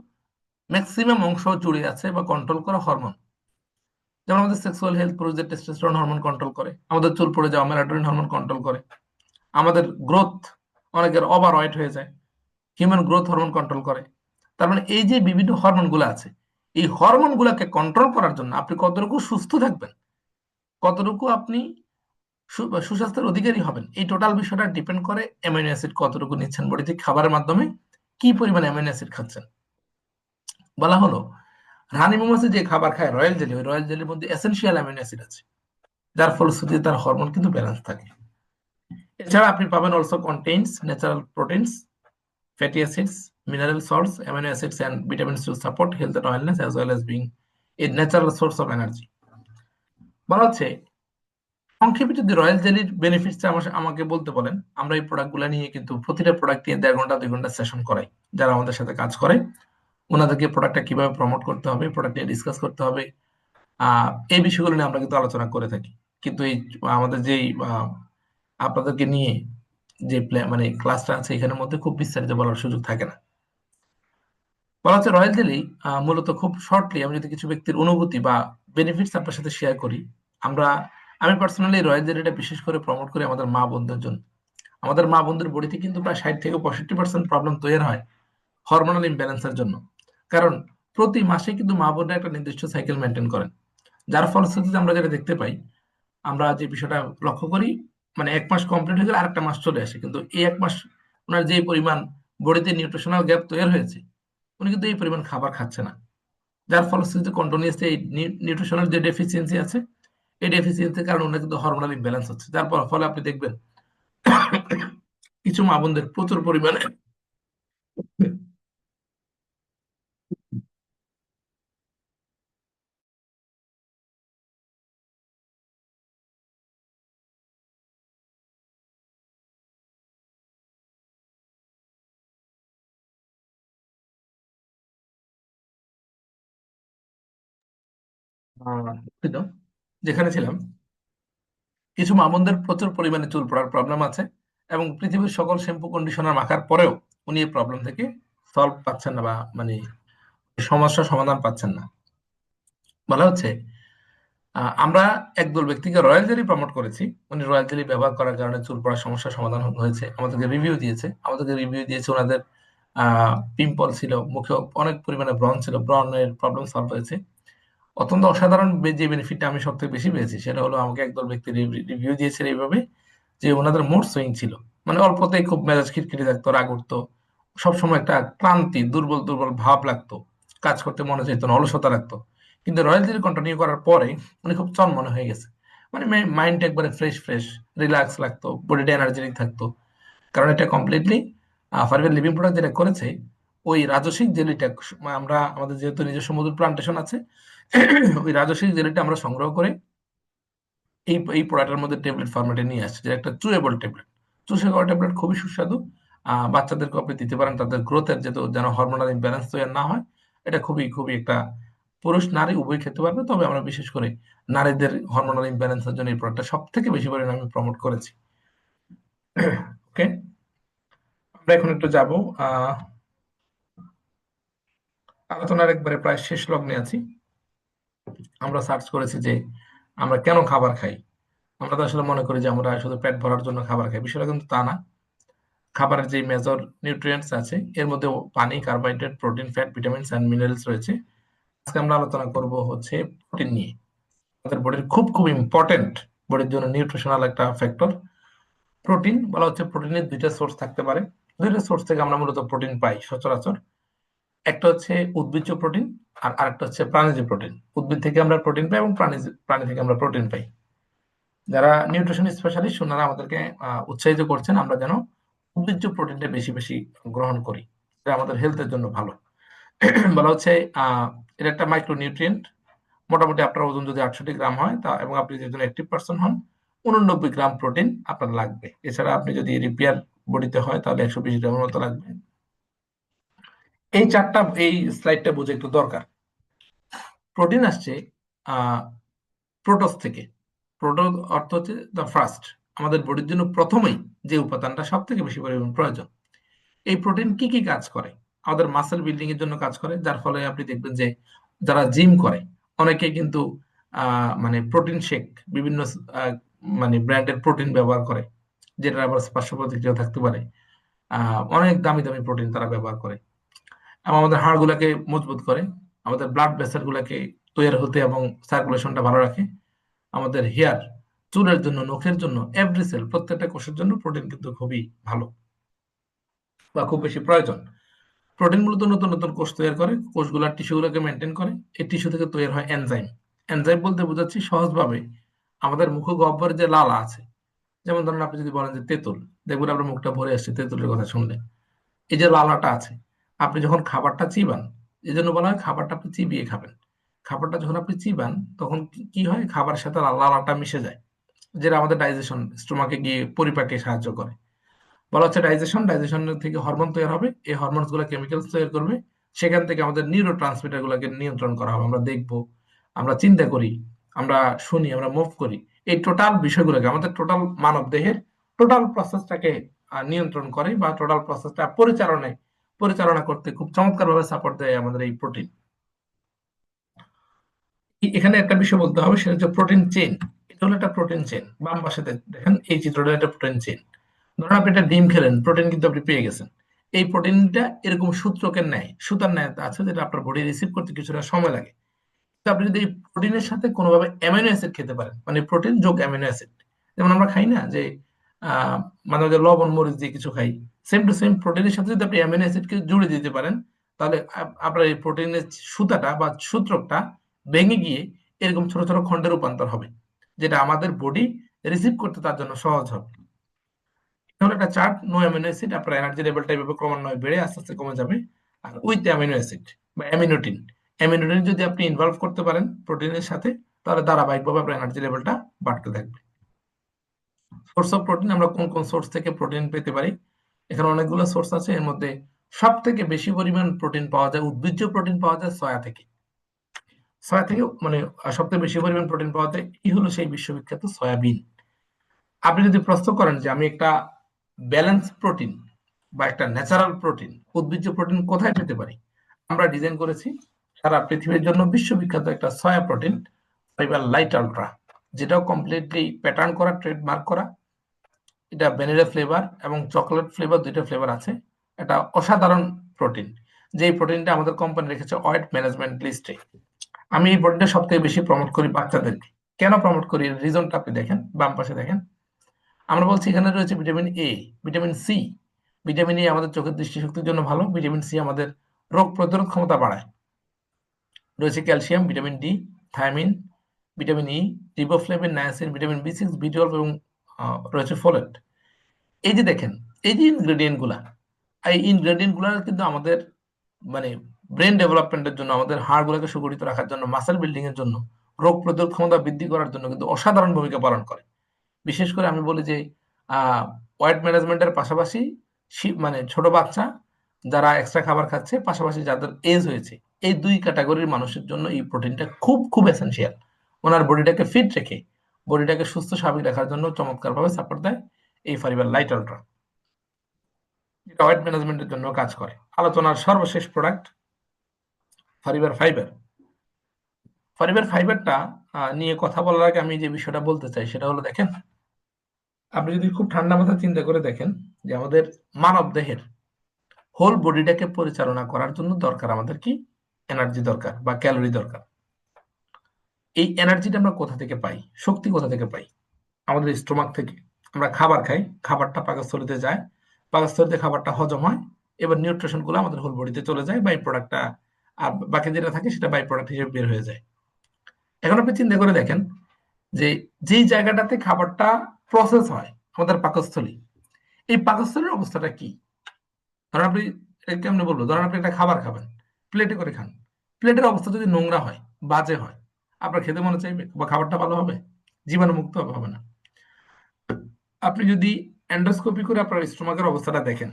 ম্যাক্সিমাম অংশ জুড়ে আছে বা কন্ট্রোল করা হরমোন। যেমন আমাদের সেক্সুয়াল হেলথ, পুরুষদের টেস্টোস্টেরন হরমোন কন্ট্রোল করে, আমাদের চুল পড়ে যাওয়া মেলাটোনিন হরমোন কন্ট্রোল করে, আমাদের গ্রোথ, অনেকের ওভার ওয়েট হয়ে যায়, হিউম্যান গ্রোথ হরমোন কন্ট্রোল করে। তার মানে এই যে বিভিন্ন হরমোন গুলো আছে, এই হরমোন গুলাকে কন্ট্রোল করার জন্য আপনি কতটুকু সুস্থ থাকবেন, কতটুকু আপনি সুস্বাস্থ্যের অধিকারী হবেন, এই টোটাল বিষয়টা ডিপেন্ড করে অ্যামিনো অ্যাসিড কতটুকু নিচ্ছেন বডিতে খাবারের মাধ্যমে, কি পরিমাণে অ্যামিনো অ্যাসিড খাচ্ছেন। বলা হলো রানী মৌমাছি যে খাবার খায় রয়্যাল জেলি, ওই রয়্যাল জেলির মধ্যে এসেনশিয়াল অ্যামিনো অ্যাসিড আছে, যার ফলশ্রুতিতে তার হরমোন কিন্তু ব্যালেন্স থাকে। এছাড়া আপনি পাবেন also contains natural proteins, fatty acids, mineral salts, amino acids, and vitamins to support health and wellness as well as being a natural source of energy. বলা হচ্ছে সংক্ষেপে যদি রয়্যাল জেলির বেনিফিটস আমাকে বলতে বলেন, আমরা এই প্রোডাক্টগুলো নিয়ে কিন্তু প্রতিটা প্রোডাক্ট নিয়ে 1.5 ঘন্টা 2 ঘন্টা সেশন করাই। যারা আমাদের সাথে কাজ করে ওনাদেরকে প্রোডাক্টটা কিভাবে প্রমোট করতে হবে, প্রোডাক্ট নিয়ে ডিসকাস করতে হবে, এই বিষয়গুলো নিয়ে আমরা কিন্তু আলোচনা করে থাকি। কিন্তু এই আমাদের যেই আপনাদেরকে নিয়ে যে মানে ক্লাসটা আছে, এখানের মধ্যে খুব বিস্তারিত বলার সুযোগ থাকে না। বলা হচ্ছে রয়্যাল জেলি মূলত খুব শর্টলি আমি যদি কিছু ব্যক্তির অনুভূতি বা বেনিফিটস আপনার সাথে শেয়ার করি, আমরা আমি পার্সোনালি রয়্যাল জেলিটা বিশেষ করে প্রমোট করি আমাদের মা বোনদের জন্য। আমাদের মা বোনদের বডিতে কিন্তু প্রায় 60 থেকে 65% প্রবলেম তৈরি হয় হরমোনাল ইমব্যালেন্সের জন্য। কারণ প্রতি মাসে কিন্তু মা বোনরা একটা নির্দিষ্ট সাইকেল মেনটেন করেন, যার ফলশ্রুতিতে আমরা যেটা দেখতে পাই, আমরা যে বিষয়টা লক্ষ্য করি, মানে 1 মাস কমপ্লিট হয়ে গেলে আরেকটা মাস চলে আসে, কিন্তু এই 1 মাস ওনার যে পরিমাণ বডিতে নিউট্রিশনাল গ্যাপ তৈরি হয়েছে, উনি কিন্তু এই পরিমাণ খাবার খাচ্ছে না, যার ফলশ্রুতিতে কন্টিনিউসলি এই নিউট্রিশনাল যে ডেফিসিয়েন্সি আছে, এই ডেফিসিয়েন্সির কারণে ওনার কিন্তু হরমোনাল ইমব্যালেন্স হচ্ছে, যার ফলে আপনি দেখবেন কিছু মা বোনদের প্রচুর পরিমাণে দুঃখিত, যেখানে ছিলাম, কিছু মামুনদের প্রচুর পরিমাণে চুল পড়ার প্রবলেম আছে এবং পৃথিবীর সকল শ্যাম্পু কন্ডিশনার মাখার পরেও উনি এই প্রবলেম থেকে সলভ পাচ্ছেন না, বা মানে সমস্যার সমাধান পাচ্ছেন না। বলা হচ্ছে আমরা একদল ব্যক্তিকে রয়্যাল জেলি প্রমোট করেছি। উনি রয়্যাল জেলি ব্যবহার করার কারণে চুল পড়ার সমস্যার সমাধান হয়েছে, আমাদেরকে রিভিউ দিয়েছে। ওনাদের পিম্পল ছিল, মুখে অনেক পরিমাণে ব্রণ ছিল, ব্রণের প্রবলেম সলভ হয়েছে। অত্যন্ত অসাধারণ যে বেনিফিটটা আমি সব থেকে বেশি পেয়েছি সেটা হলো, আমাকে একদল ব্যক্তি রিভিউ দিয়েছে এইভাবে যে ওনাদের মুড সুইং ছিল, মানে অল্পতেই খুব মেজাজ খিটখিটে থাকতো, রাগ উঠতো, সবসময় একটা ক্লান্তি, দুর্বল দুর্বল ভাব লাগতো, কাজ করতে মনে চাইতো না, অলসতা লাগতো। কিন্তু রয়্যাল জেলি কন্টিনিউ করার পরে উনি খুব চনমনে হয়ে গেছে, মানে মাইন্ডটা একবারে ফ্রেশ ফ্রেশ, রিল্যাক্স লাগতো, বডিটা এনার্জেটিক থাকতো। কারণ এটা কমপ্লিটলি ফারবেল লিভিং প্রোডাক্ট যেটা করেছে, ওই রাজস্বিক জেলিটা আমরা আমাদের যেহেতু নিজস্ব মধুর প্লান্টেশন আছে, ওই রাজস্বিক জেলিটা আমরা সংগ্রহ করে এই এই প্রোডাক্টের মধ্যে ট্যাবলেট ফরম্যাটে নিয়ে আসছে, যেটা একটা চুয়েবল ট্যাবলেট। চুষে খাওয়া ট্যাবলেট খুবই সুস্বাদু। বাচ্চাদেরকে আপনি দিতে পারেন, তাদের গ্রোথের যেন হরমোনাল ইমব্যালেন্স তৈরি না হয়। এটা খুবই খুবই একটা, পুরুষ নারী উভয় খেতে পারবে, তবে আমরা বিশেষ করে নারীদের হরমোনাল ইমব্যালেন্সের জন্য এই প্রোডাক্টটা সব থেকে বেশি পরিমাণে আমি প্রমোট করেছি। ওকে, আমরা এখন একটু যাব আলোচনার একবারে প্রায় শেষ লগ্নে আছি। আমরা সার্চ করেছি যে আমরা কেন খাবার খাই। আমরা তো আসলে মনে করি যে আমরা শুধু পেট ভরার জন্য খাবার খাই, বিষয়টা কিন্তু তা না। খাবারের যে মেজর নিউট্রিয়েন্টস আছে এর মধ্যে পানি, carbohydrate, protein, fat, vitamins and minerals রয়েছে। আজকে আমরা আলোচনা করব হচ্ছে প্রোটিন নিয়ে। আমাদের বডির খুব খুব ইম্পর্টেন্ট, বডির জন্য নিউট্রিশনাল একটা ফ্যাক্টর প্রোটিন। বলা হচ্ছে প্রোটিনের দুইটা সোর্স থাকতে পারে, দুইটা সোর্স থেকে আমরা মূলত প্রোটিন পাই সচরাচর। একটা হচ্ছে উদ্ভিজ্জ প্রোটিন, আর আরেকটা হচ্ছে প্রাণীজ প্রোটিন। উদ্ভিদ থেকে আমরা প্রোটিন পাই এবং প্রাণী থেকে আমরা প্রোটিন পাই। যারা নিউট্রিশন স্পেশালিস্ট ওনারা আমাদেরকে উৎসাহিত করছেন আমরা যেন উদ্ভিজ্জ প্রোটিনটা বেশি বেশি গ্রহণ করি, এটা আমাদের হেলথের জন্য ভালো। বলা হচ্ছে এটা একটা মাইক্রোনিউট্রিয়েন্ট। মোটামুটি আপনার ওজন যদি 68 গ্রাম হয় তা, এবং আপনি যদি অ্যাক্টিভ পার্সন হন, 89 গ্রাম প্রোটিন আপনার লাগবে। এছাড়া আপনি যদি রিপেয়ার বডিতে হয় তাহলে 120 গ্রামের মতো লাগবে। এই স্লাইডটা বুঝে একটু দরকার। প্রোটিন আসছে প্রোটোস থেকে। প্রোটোস অর্থ হচ্ছে দ্য ফার্স্ট। আমাদের বডির জন্য প্রথমেই যে উপাদানটা সব থেকে বেশি পরিমাণ প্রয়োজন। এই প্রোটিন কি কি কাজ করে? আমাদের মাসেল বিল্ডিং এর জন্য কাজ করে, যার ফলে আপনি দেখবেন যে যারা জিম করে অনেকে কিন্তু মানে প্রোটিন শেক, বিভিন্ন মানে ব্র্যান্ডের প্রোটিন ব্যবহার করে, যেটা আবার পার্শ্ব প্রতিক্রিয়া থাকতে পারে। অনেক দামি দামি প্রোটিন তারা ব্যবহার করে, এবং আমাদের হাড়গুলাকে মজবুত করে, আমাদের ব্লাড ভেসেল গুলাকে তৈরি হতে এবং সার্কুলেশনটা ভালো রাখে। আমাদের হেয়ার, চুলের জন্য, নখের জন্য, এভরি সেল, প্রত্যেকটা কোষের জন্য প্রোটিন কিন্তু খুবই ভালো বা খুব বেশি প্রয়োজন। প্রোটিন মূলত নতুন নতুন কোষ তৈরি করে, কোষগুলার টিস্যুগুলোকে মেনটেন করে। এই টিস্যু থেকে তৈরি হয় এনজাইম। এনজাইম বলতে বোঝাচ্ছি সহজভাবে, আমাদের মুখগহ্বরে যে লালা আছে, যেমন ধরুন আপনি যদি বলেন যে তেঁতুল, দেখবেন আপনার মুখটা ভরে আসছে তেঁতুলের কথা শুনলে। এই যে লালাটা আছে, আপনি যখন খাবারটা চিবান, এই জন্য বলা হয় খাবারটা আপনি চিবিয়ে খাবেন। খাবারটা যখন আপনি চিবান তখন কি হয়, খাবারের সাথে লালাটা মিশে যায়, যেটা আমাদের ডাইজেশন, স্টোমাকে গিয়ে পরিপাকে সাহায্য করে। বলা হচ্ছে ডাইজেশন থেকে হরমোন তৈরি হবে, এই হরমোনস গুলো কেমিক্যালস তৈরি করবে, সেখান থেকে আমাদের নিউরো ট্রান্সমিটার গুলোকে নিয়ন্ত্রণ করা হবে। আমরা দেখবো, আমরা চিন্তা করি, আমরা শুনি, আমরা মুভ করি, এই টোটাল বিষয়গুলোকে, আমাদের টোটাল মানব দেহের টোটাল প্রসেসটাকে নিয়ন্ত্রণ করে, বা টোটাল প্রসেসটা পরিচালনা করতে খুব চমৎকার ভাবে সাপোর্ট দেয় আমাদের এই প্রোটিন। এখানে একটা বিষয় বলতে হবে, সেটা হচ্ছে প্রোটিন চেইন। এটা হলো একটা প্রোটিন চেইন। বাম পাশে দেখেন এই চিত্রটা, একটা প্রোটিন চেইন। ধরুন আপনি একটা ডিম খেলেন, প্রোটিন কিন্তু আপনি পেয়ে গেছেন। এই প্রোটিনটা এরকম সূত্রকের ন্যায়, সুতার ন্যায় আছে, যেটা আপনার বডি রিসিভ করতে কিছুটা সময় লাগে। তো আপনি যদি এই প্রোটিনের সাথে কোনোভাবে অ্যামিনো অ্যাসিড খেতে পারেন, মানে প্রোটিন যোগ অ্যামিনো অ্যাসিড, যেমন আমরা খাই না যে মানে ওই যে লবণ মরিচ দিয়ে কিছু খাই, সেম টু সেম প্রোটিনের সাথে যদি আপনি অ্যামিনো অ্যাসিডকে জুড়ে দিতে পারেন, তাহলে আপনার এই প্রোটিনের সুতাটা বা সূত্রকটা ভেঙে গিয়ে এরকম ছোট ছোট খণ্ডে রূপান্তর হবে, যেটা আমাদের বডি রিসিভ করতে তার জন্য সহজ হবে। হলো একটা চার্ট, নো অ্যামিনো অ্যাসিড, আপনার এনার্জি লেভেলটা এভাবে ক্রমান্বয়ে বেড়ে আস্তে আস্তে কমে যাবে। আর উইথ অ্যামিনো অ্যাসিড বা অ্যামিনোটিন, অ্যামিনোটিন যদি আপনি ইনভলভ করতে পারেন প্রোটিনের সাথে, তাহলে ধারাবাহিকভাবে আপনার এনার্জি লেভেলটা বাড়তে থাকবে। সোর্স অফ প্রোটিন, আমরা কোন কোন সোর্স থেকে প্রোটিন পেতে পারি? এখানে অনেকগুলো সোর্স আছে, এর মধ্যে সব থেকে বেশি পরিমাণ প্রোটিন পাওয়া যায়, উদ্ভিজ্জ প্রোটিন পাওয়া যায় সয়া থেকে। সয়া থেকে মানে সবথেকে বেশি পরিমাণ প্রোটিন পাওয়া যায়, এই হলো সেই বিশ্ববিখ্যাত সয়াবিন। আপনি যদি প্রশ্ন করেন যে আমি একটা ব্যালেন্স প্রোটিন বা একটা ন্যাচারাল প্রোটিন, উদ্ভিজ্জ প্রোটিন কোথায় পেতে পারি, আমরা ডিজাইন করেছি সারা পৃথিবীর জন্য বিশ্ববিখ্যাত একটা soya protein, fibre light ultra, যেটাও কমপ্লিটলি প্যাটার্ন করা, ট্রেডমার্ক করা। এটা ভ্যানিলা ফ্লেভার এবং চকলেট ফ্লেভার, দুইটা ফ্লেভার আছে। এটা অসাধারণ প্রোটিন, যেই প্রোটিনটা আমাদের কোম্পানি রেখেছে ওয়েট ম্যানেজমেন্ট লিস্টে। আমি এই প্রোটিনটা সব থেকে বেশি প্রমোট করি বাচ্চাদেরকে। কেন প্রমোট করি, রিজনটা আপনি দেখেন, বাম পাশে দেখেন। আমরা বলছি এখানে রয়েছে vitamin A, vitamin C. Vitamin A আমাদের চোখের দৃষ্টিশক্তির জন্য ভালো, ভিটামিন সি আমাদের রোগ প্রতিরোধ ক্ষমতা বাড়ায়। রয়েছে calcium, vitamin D, thiamine, vitamin E, riboflavin, niacin, vitamin বি6, বি12 এবং রয়েছে ফোলেট। এই যে দেখেন, এই যে ইনগ্রেডিয়েন্ট গুলা, এই ইনগ্রেডিয়েন্ট গুলা কিন্তু আমাদের মানে ব্রেন ডেভেলপমেন্টের জন্য, আমাদের হাড় গুলোকে সুগঠিত রাখার জন্য, মাসেল বিল্ডিং এর জন্য, রোগ প্রতিরোধ ক্ষমতা বৃদ্ধি করার জন্য কিন্তু অসাধারণ ভূমিকা পালন করে। বিশেষ করে আমি বলি যে ওয়েট ম্যানেজমেন্টের পাশাপাশি মানে ছোট বাচ্চা যারা এক্সট্রা খাবার খাচ্ছে, পাশাপাশি যাদের এজ হয়েছে, এই দুই ক্যাটাগরির মানুষের জন্য এই প্রোটিনটা খুব খুব এসেনশিয়াল। ওনার বডিটাকে ফিট রেখে, বডিটাকে সুস্থ স্বাভাবিক রাখার জন্য চমৎকার ভাবে সাপোর্ট দেয় এই ফাইবার লাইট আলট্রা, যেটা ওয়েট ম্যানেজমেন্টের জন্য কাজ করে। আলোচনার সর্বশেষ প্রোডাক্ট ফাইবার ফাইবার। ফাইবার ফাইবারটা নিয়ে কথা বলার আগে আমি যে বিষয়টা বলতে চাই সেটা হলো, দেখেন, আপনি যদি খুব ঠান্ডা মাথায় চিন্তা করে দেখেন যে আমাদের মানব দেহের হোল বডিটাকে পরিচালনা করার জন্য দরকার আমাদের কি এনার্জি দরকার বা ক্যালোরি দরকার। এই এনার্জিটা আমরা কোথা থেকে পাই, শক্তি কোথা থেকে পাই? আমাদের স্টোমাক থেকে। আমরা খাবার খাই, খাবারটা পাকস্থলীতে যায়, পাকস্থলীতে খাবারটা হজম হয়, এবার নিউট্রিশন গুলো আমাদের হোল বডিতে চলে যায়, বাই প্রোডাক্টটা আর বাকি যেটা থাকে সেটা বাই প্রোডাক্ট হিসেবে বের হয়ে যায়। এখন আপনি চিন্তা করে দেখেন যে যেই জায়গাটাতে খাবারটা প্রসেস হয়, আমাদের পাকস্থলী, এই পাকস্থলীর অবস্থাটা কি? ধরেন আপনি, কেমনে বলবো, ধরেন আপনি একটা খাবার খাবেন, প্লেটে করে খান, প্লেটের অবস্থা যদি নোংরা হয়, বাজে হয়, আপনার খেতে মনে চাইবে বা খাবারটা ভালো হবে? জীবাণুমুক্ত হবে না। আপনি যদি এন্ডোস্কোপি করে আপনার স্টোমাকের অবস্থাটা দেখেন,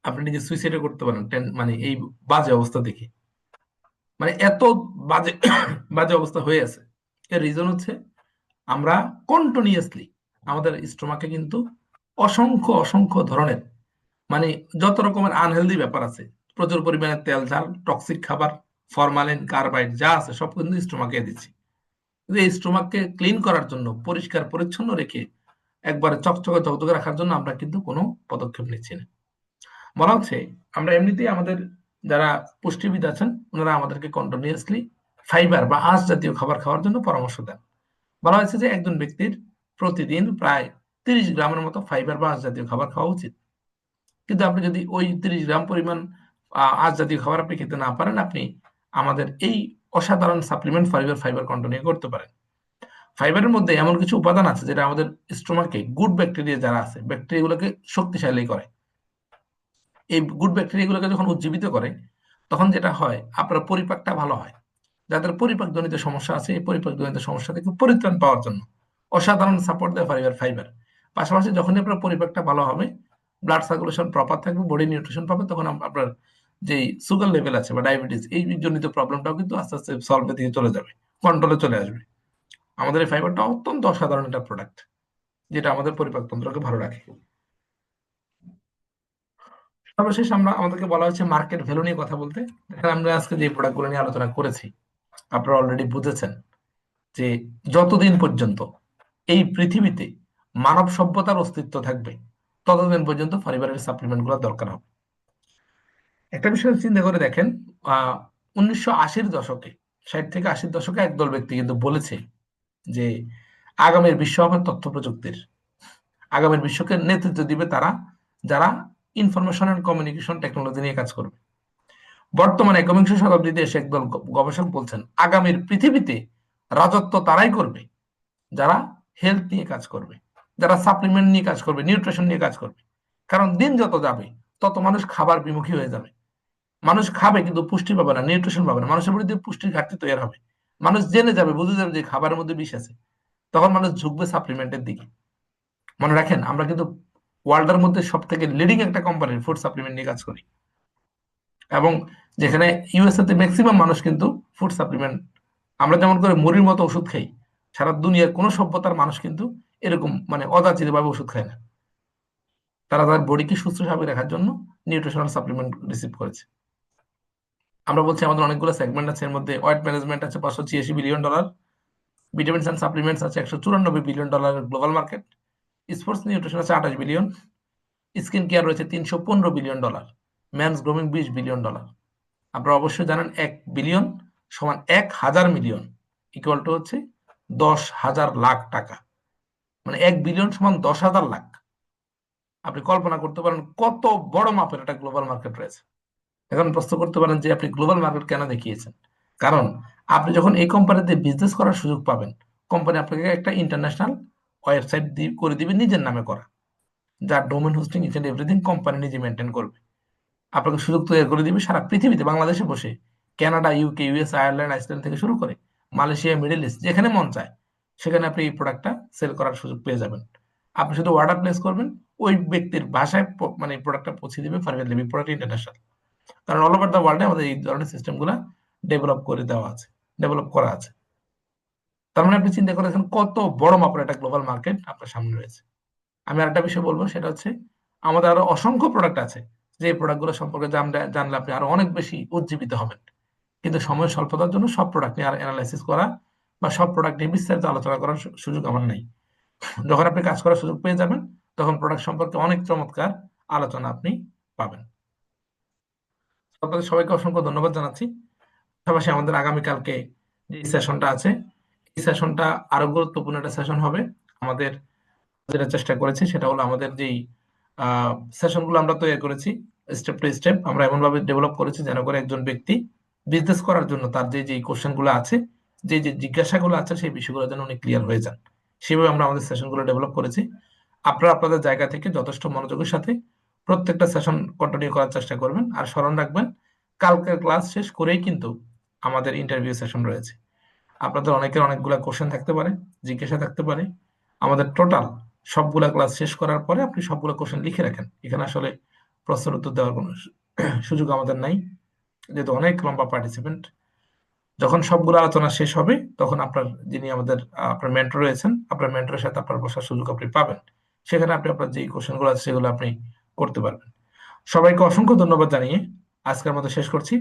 আপনি নিজে সুইসাইডও করতে পারেন মানে এই বাজে অবস্থা দেখে। মানে এত বাজে বাজে অবস্থা হয়ে আছে। এর রিজন হচ্ছে আমরা কন্টিনিউয়াসলি আমাদের স্টোমাকে কিন্তু অসংখ্য অসংখ্য ধরনের মানে যত রকমের আনহেলদি ব্যাপার আছে, প্রচুর পরিমাণে তেল ঝাল, টক্সিক খাবার, ফরমালিন, কার্বাইড যা আছে সব কিন্তু স্টোমাকে দিচ্ছি। কিন্তু এই স্টোমাককে ক্লিন করার জন্য, পরিষ্কার পরিচ্ছন্ন রেখে একবারে চকচকে চকচকে রাখার জন্য আমরা কিন্তু কোনো পদক্ষেপ নিচ্ছি না। বলা হচ্ছে আমরা এমনিতেই আমাদের যারা পুষ্টিবিদ আছেন ওনারা আমাদেরকে কন্টিনিউয়াসলি ফাইবার বা আঁশ জাতীয় খাবার খাওয়ার জন্য পরামর্শ দেন। বলা হয়েছে যে একজন ব্যক্তির প্রতিদিন প্রায় 30 গ্রামের মতো ফাইবার বা আঁশ জাতীয় খাবার খাওয়া উচিত। কিন্তু আপনি যদি ওই 30 গ্রাম পরিমাণ আঁশ জাতীয় খাবার আপনি খেতে না পারেন, আপনি আমাদের এই অসাধারণ সাপ্লিমেন্ট ফাইবার ফাইবার কন্টিনিউ করতে পারেন। ফাইবারের মধ্যে এমন কিছু উপাদান আছে যেটা আমাদের স্টোমাকে গুড ব্যাকটেরিয়া যারা আছে, ব্যাকটেরিয়াগুলোকে শক্তিশালী করে। এই গুড ব্যাকটেরিয়াগুলোকে যখন উজ্জীবিত করে, তখন যেটা হয় আপনার পরিপাকটা ভালো হয়। যাদের পরিপাকজনিত সমস্যা আছে, এই পরিপাকজনিত সমস্যা থেকে পরিত্রাণ পাওয়ার জন্য অসাধারণ সাপোর্ট দেয় ফাইবার ফাইবার। পাশাপাশি যখনই আপনার পরিপাকটা ভালো হবে, ব্লাড সার্কুলেশন প্রপার থাকবে, বডি নিউট্রিশন পাবে, তখন আপনার যে সুগার লেভেল আছে বা ডায়াবেটিস এই জনিত প্রবলেমটাও কিন্তু আস্তে আস্তে সলভের দিকে চলে যাবে, কন্ট্রোলে চলে আসবে। আমাদের এই ফাইবারটা অত্যন্ত অসাধারণ একটা প্রোডাক্ট, যেটা আমাদের পরিপাকতন্ত্রকে ভালো রাখে। সর্বশেষ আমরা আমাদেরকে বলা হয়েছে মার্কেট ভ্যালু নিয়ে কথা বলতে। দেখেন, আমরা আজকে যে প্রোডাক্টগুলো নিয়ে আলোচনা করেছি, আপনারা অলরেডি বুঝেছেন যে যতদিন পর্যন্ত এই পৃথিবীতে মানব সভ্যতার অস্তিত্ব থাকবে, ততদিন পর্যন্ত ফাইবারের সাপ্লিমেন্ট গুলো দরকার হবে। একটা বিষয় চিন্তা করে দেখেন, 1980-র দশকে, 60 থেকে 80-র দশকে একদল ব্যক্তি কিন্তু বলেছে যে আগামীর বিশ্ব হবে তথ্য প্রযুক্তির, আগামীর বিশ্বকে নেতৃত্ব দিবে তারা যারা ইনফরমেশন এন্ড কমিউনিকেশন টেকনোলজি নিয়ে কাজ করবে। বর্তমানে একবিংশ শতাব্দীতে এসে একদল গবেষক বলছেন আগামীর পৃথিবীতে রাজত্ব তারাই করবে যারা হেলথ নিয়ে কাজ করবে, যারা সাপ্লিমেন্ট নিয়ে কাজ করবে, নিউট্রিশন নিয়ে কাজ করবে। কারণ দিন যত যাবে তত মানুষ খাবার বিমুখী হয়ে যাবে। মানুষ খাবে কিন্তু পুষ্টি পাবে না, নিউট্রিশন পাবে না, মানুষের মধ্যে পুষ্টির ঘাটতি তৈরি হবে। মানুষ জেনে যাবে, বুঝে যাবে যে খাবারের মধ্যে বিষ আছে, তখন মানুষ ঝুঁকবে সাপ্লিমেন্টের দিকে। মনে রাখেন, আমরা কিন্তু ওয়ার্ল্ডের মধ্যে সব থেকে লিডিং একটা কোম্পানির ফুড সাপ্লিমেন্ট নিয়ে কাজ করি। এবং যেখানে ইউএসএ তে ম্যাক্সিমাম মানুষ কিন্তু ফুড সাপ্লিমেন্ট, আমরা যেমন করে মুড়ির মতো ওষুধ খাই, সারা দুনিয়ার কোনো সভ্যতার মানুষ কিন্তু এরকম মানে অযাচিত ভাবে ওষুধ খায় না। তারা তার বডিকে সুস্থ স্বাভাবিক রাখার জন্য নিউট্রিশনাল সাপ্লিমেন্ট রিসিভ করেছে। আমরা বলছি আমাদের অনেকগুলো সেগমেন্ট আছে, এর মধ্যে ওয়েট ম্যানেজমেন্ট আছে $586 বিলিয়ন, ভিটামিনস অ্যান্ড সাপ্লিমেন্টস আছে $194 billion global market, sports nutrition আছে 28 বিলিয়ন, স্কিন কেয়ার রয়েছে $315 বিলিয়ন, ম্যানস গ্রুমিং $20 বিলিয়ন। আপনারা অবশ্যই জানেন 1 বিলিয়ন সমান 1,000 মিলিয়ন ইকুয়াল টু হচ্ছে 10,000 লাখ টাকা, মানে 1 বিলিয়ন সমান 10,000 লাখ। আপনি কল্পনা করতে পারেন কত বড় মাপের একটা গ্লোবাল মার্কেট রয়েছে। এখন প্রশ্ন করতে পারেন যে আপনি গ্লোবাল মার্কেট কেন দেখিয়েছেন? কারণ আপনি যখন এই কোম্পানিতে বিজনেস করার সুযোগ পাবেন, কোম্পানি আপনাকে একটা ইন্টারন্যাশনাল ওয়েবসাইট করে দিবে নিজের নামে করা, যার domain hosting each and everything company নিজে মেনটেন করবে। আপনাকে সুযোগ তৈরি করে দিবে সারা পৃথিবীতে, বাংলাদেশে বসে, Canada, UK, US, Ireland, Iceland থেকে শুরু করে মালয়েশিয়া, মিডল ইস্ট, যেখানে মন চায় সেখানে আপনি এই প্রোডাক্টটা সেল করার সুযোগ পেয়ে যাবেন। আপনি শুধু অর্ডার প্লেস করবেন, ওই ব্যক্তির ভাষায় মানে প্রোডাক্টটা পৌঁছে দিবে ফারওয়েল লিভিং প্রোডাক্ট ইন্টারন্যাশনাল। কারণ অল ওভার দ্য ওয়ার্ল্ডে আমাদের এই ধরনের সিস্টেমগুলো ডেভেলপ করে দেওয়া আছে, ডেভেলপ করা আছে। তার মানে আপনি চিন্তা করেছেন কত বড় মাপের একটা গ্লোবাল মার্কেট আপনার সামনে রয়েছে। আমি আরেকটা বিষয় বলবো, সেটা হচ্ছে আমাদের আরো অসংখ্য প্রোডাক্ট আছে, যে প্রোডাক্টগুলো সম্পর্কে জানলে আপনি আরো অনেক বেশি উজ্জীবিত হবেন। কিন্তু সময় স্বল্পতার জন্য সব প্রোডাক্ট নিয়ে অ্যানালাইসিস করা বা সব প্রোডাক্ট নিয়ে বিস্তারিত আলোচনা করার সুযোগ আমার নেই। যখন আপনি কাজ করার সুযোগ পেয়ে যাবেন, তখন প্রোডাক্ট সম্পর্কে অনেক চমৎকার আলোচনা আপনি পাবেন। আপনাদের সবাইকে অসংখ্য ধন্যবাদ জানাচ্ছি। পাশাপাশি আমাদের আগামীকালকে যে সেশনটা আছে, এই সেশনটা আরো গুরুত্বপূর্ণ একটা সেশন হবে। আমাদের যেটা চেষ্টা করেছি সেটা হলো আমাদের যেই সেশনগুলো আমরা তৈরি করেছি স্টেপ টু স্টেপ, আমরা এমন ভাবে ডেভেলপ করেছি যেন করে একজন ব্যক্তি বিজনেস করার জন্য তার যে যে কোশ্চেনগুলো আছে, যে যে জিজ্ঞাসাগুলো আছে, সেই বিষয়গুলো যেন উনি ক্লিয়ার হয়ে যান, সেভাবে আমরা আমাদের সেশনগুলো ডেভেলপ করেছি। আপনারা আপনাদের জায়গা থেকে যথেষ্ট মনোযোগের সাথে প্রত্যেকটা সেশন কন্টিনিউ করার চেষ্টা করবেন। আর স্মরণ রাখবেন, কালকের ক্লাস শেষ করেই কিন্তু আমাদের ইন্টারভিউ সেশন রয়েছে। আপনাদের অনেকের অনেকগুলা কোশ্চেন থাকতে পারে, জিজ্ঞাসা থাকতে পারে। আমাদের টোটাল সবগুলা ক্লাস শেষ করার পরে আপনি সবগুলো কোশ্চেন লিখে রাখেন। এখানে আসলে প্রশ্নের উত্তর দেওয়ার কোনো সুযোগ আমাদের নাই, যেহেতু অনেক লম্বা পার্টিসিপেন্ট। যখন সবগুলো আলোচনা শেষ হবে, তখন আপনার যিনি আমাদের আপনার মেন্টর রয়েছেন, আপনার মেন্টরের সাথে আপনার বসার সুযোগ আপনি পাবেন। সেখানে আপনি আপনার যে কোশ্চেনগুলো আছে সেগুলো আপনি করতে পারবেন। সবাইকে অসংখ্য ধন্যবাদ জানিয়ে আজকের মতো শেষ করছি।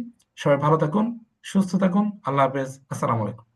সবাই ভালো থাকুন, সুস্থ থাকুন। আল্লাহ হাফেজ। আসসালামু আলাইকুম।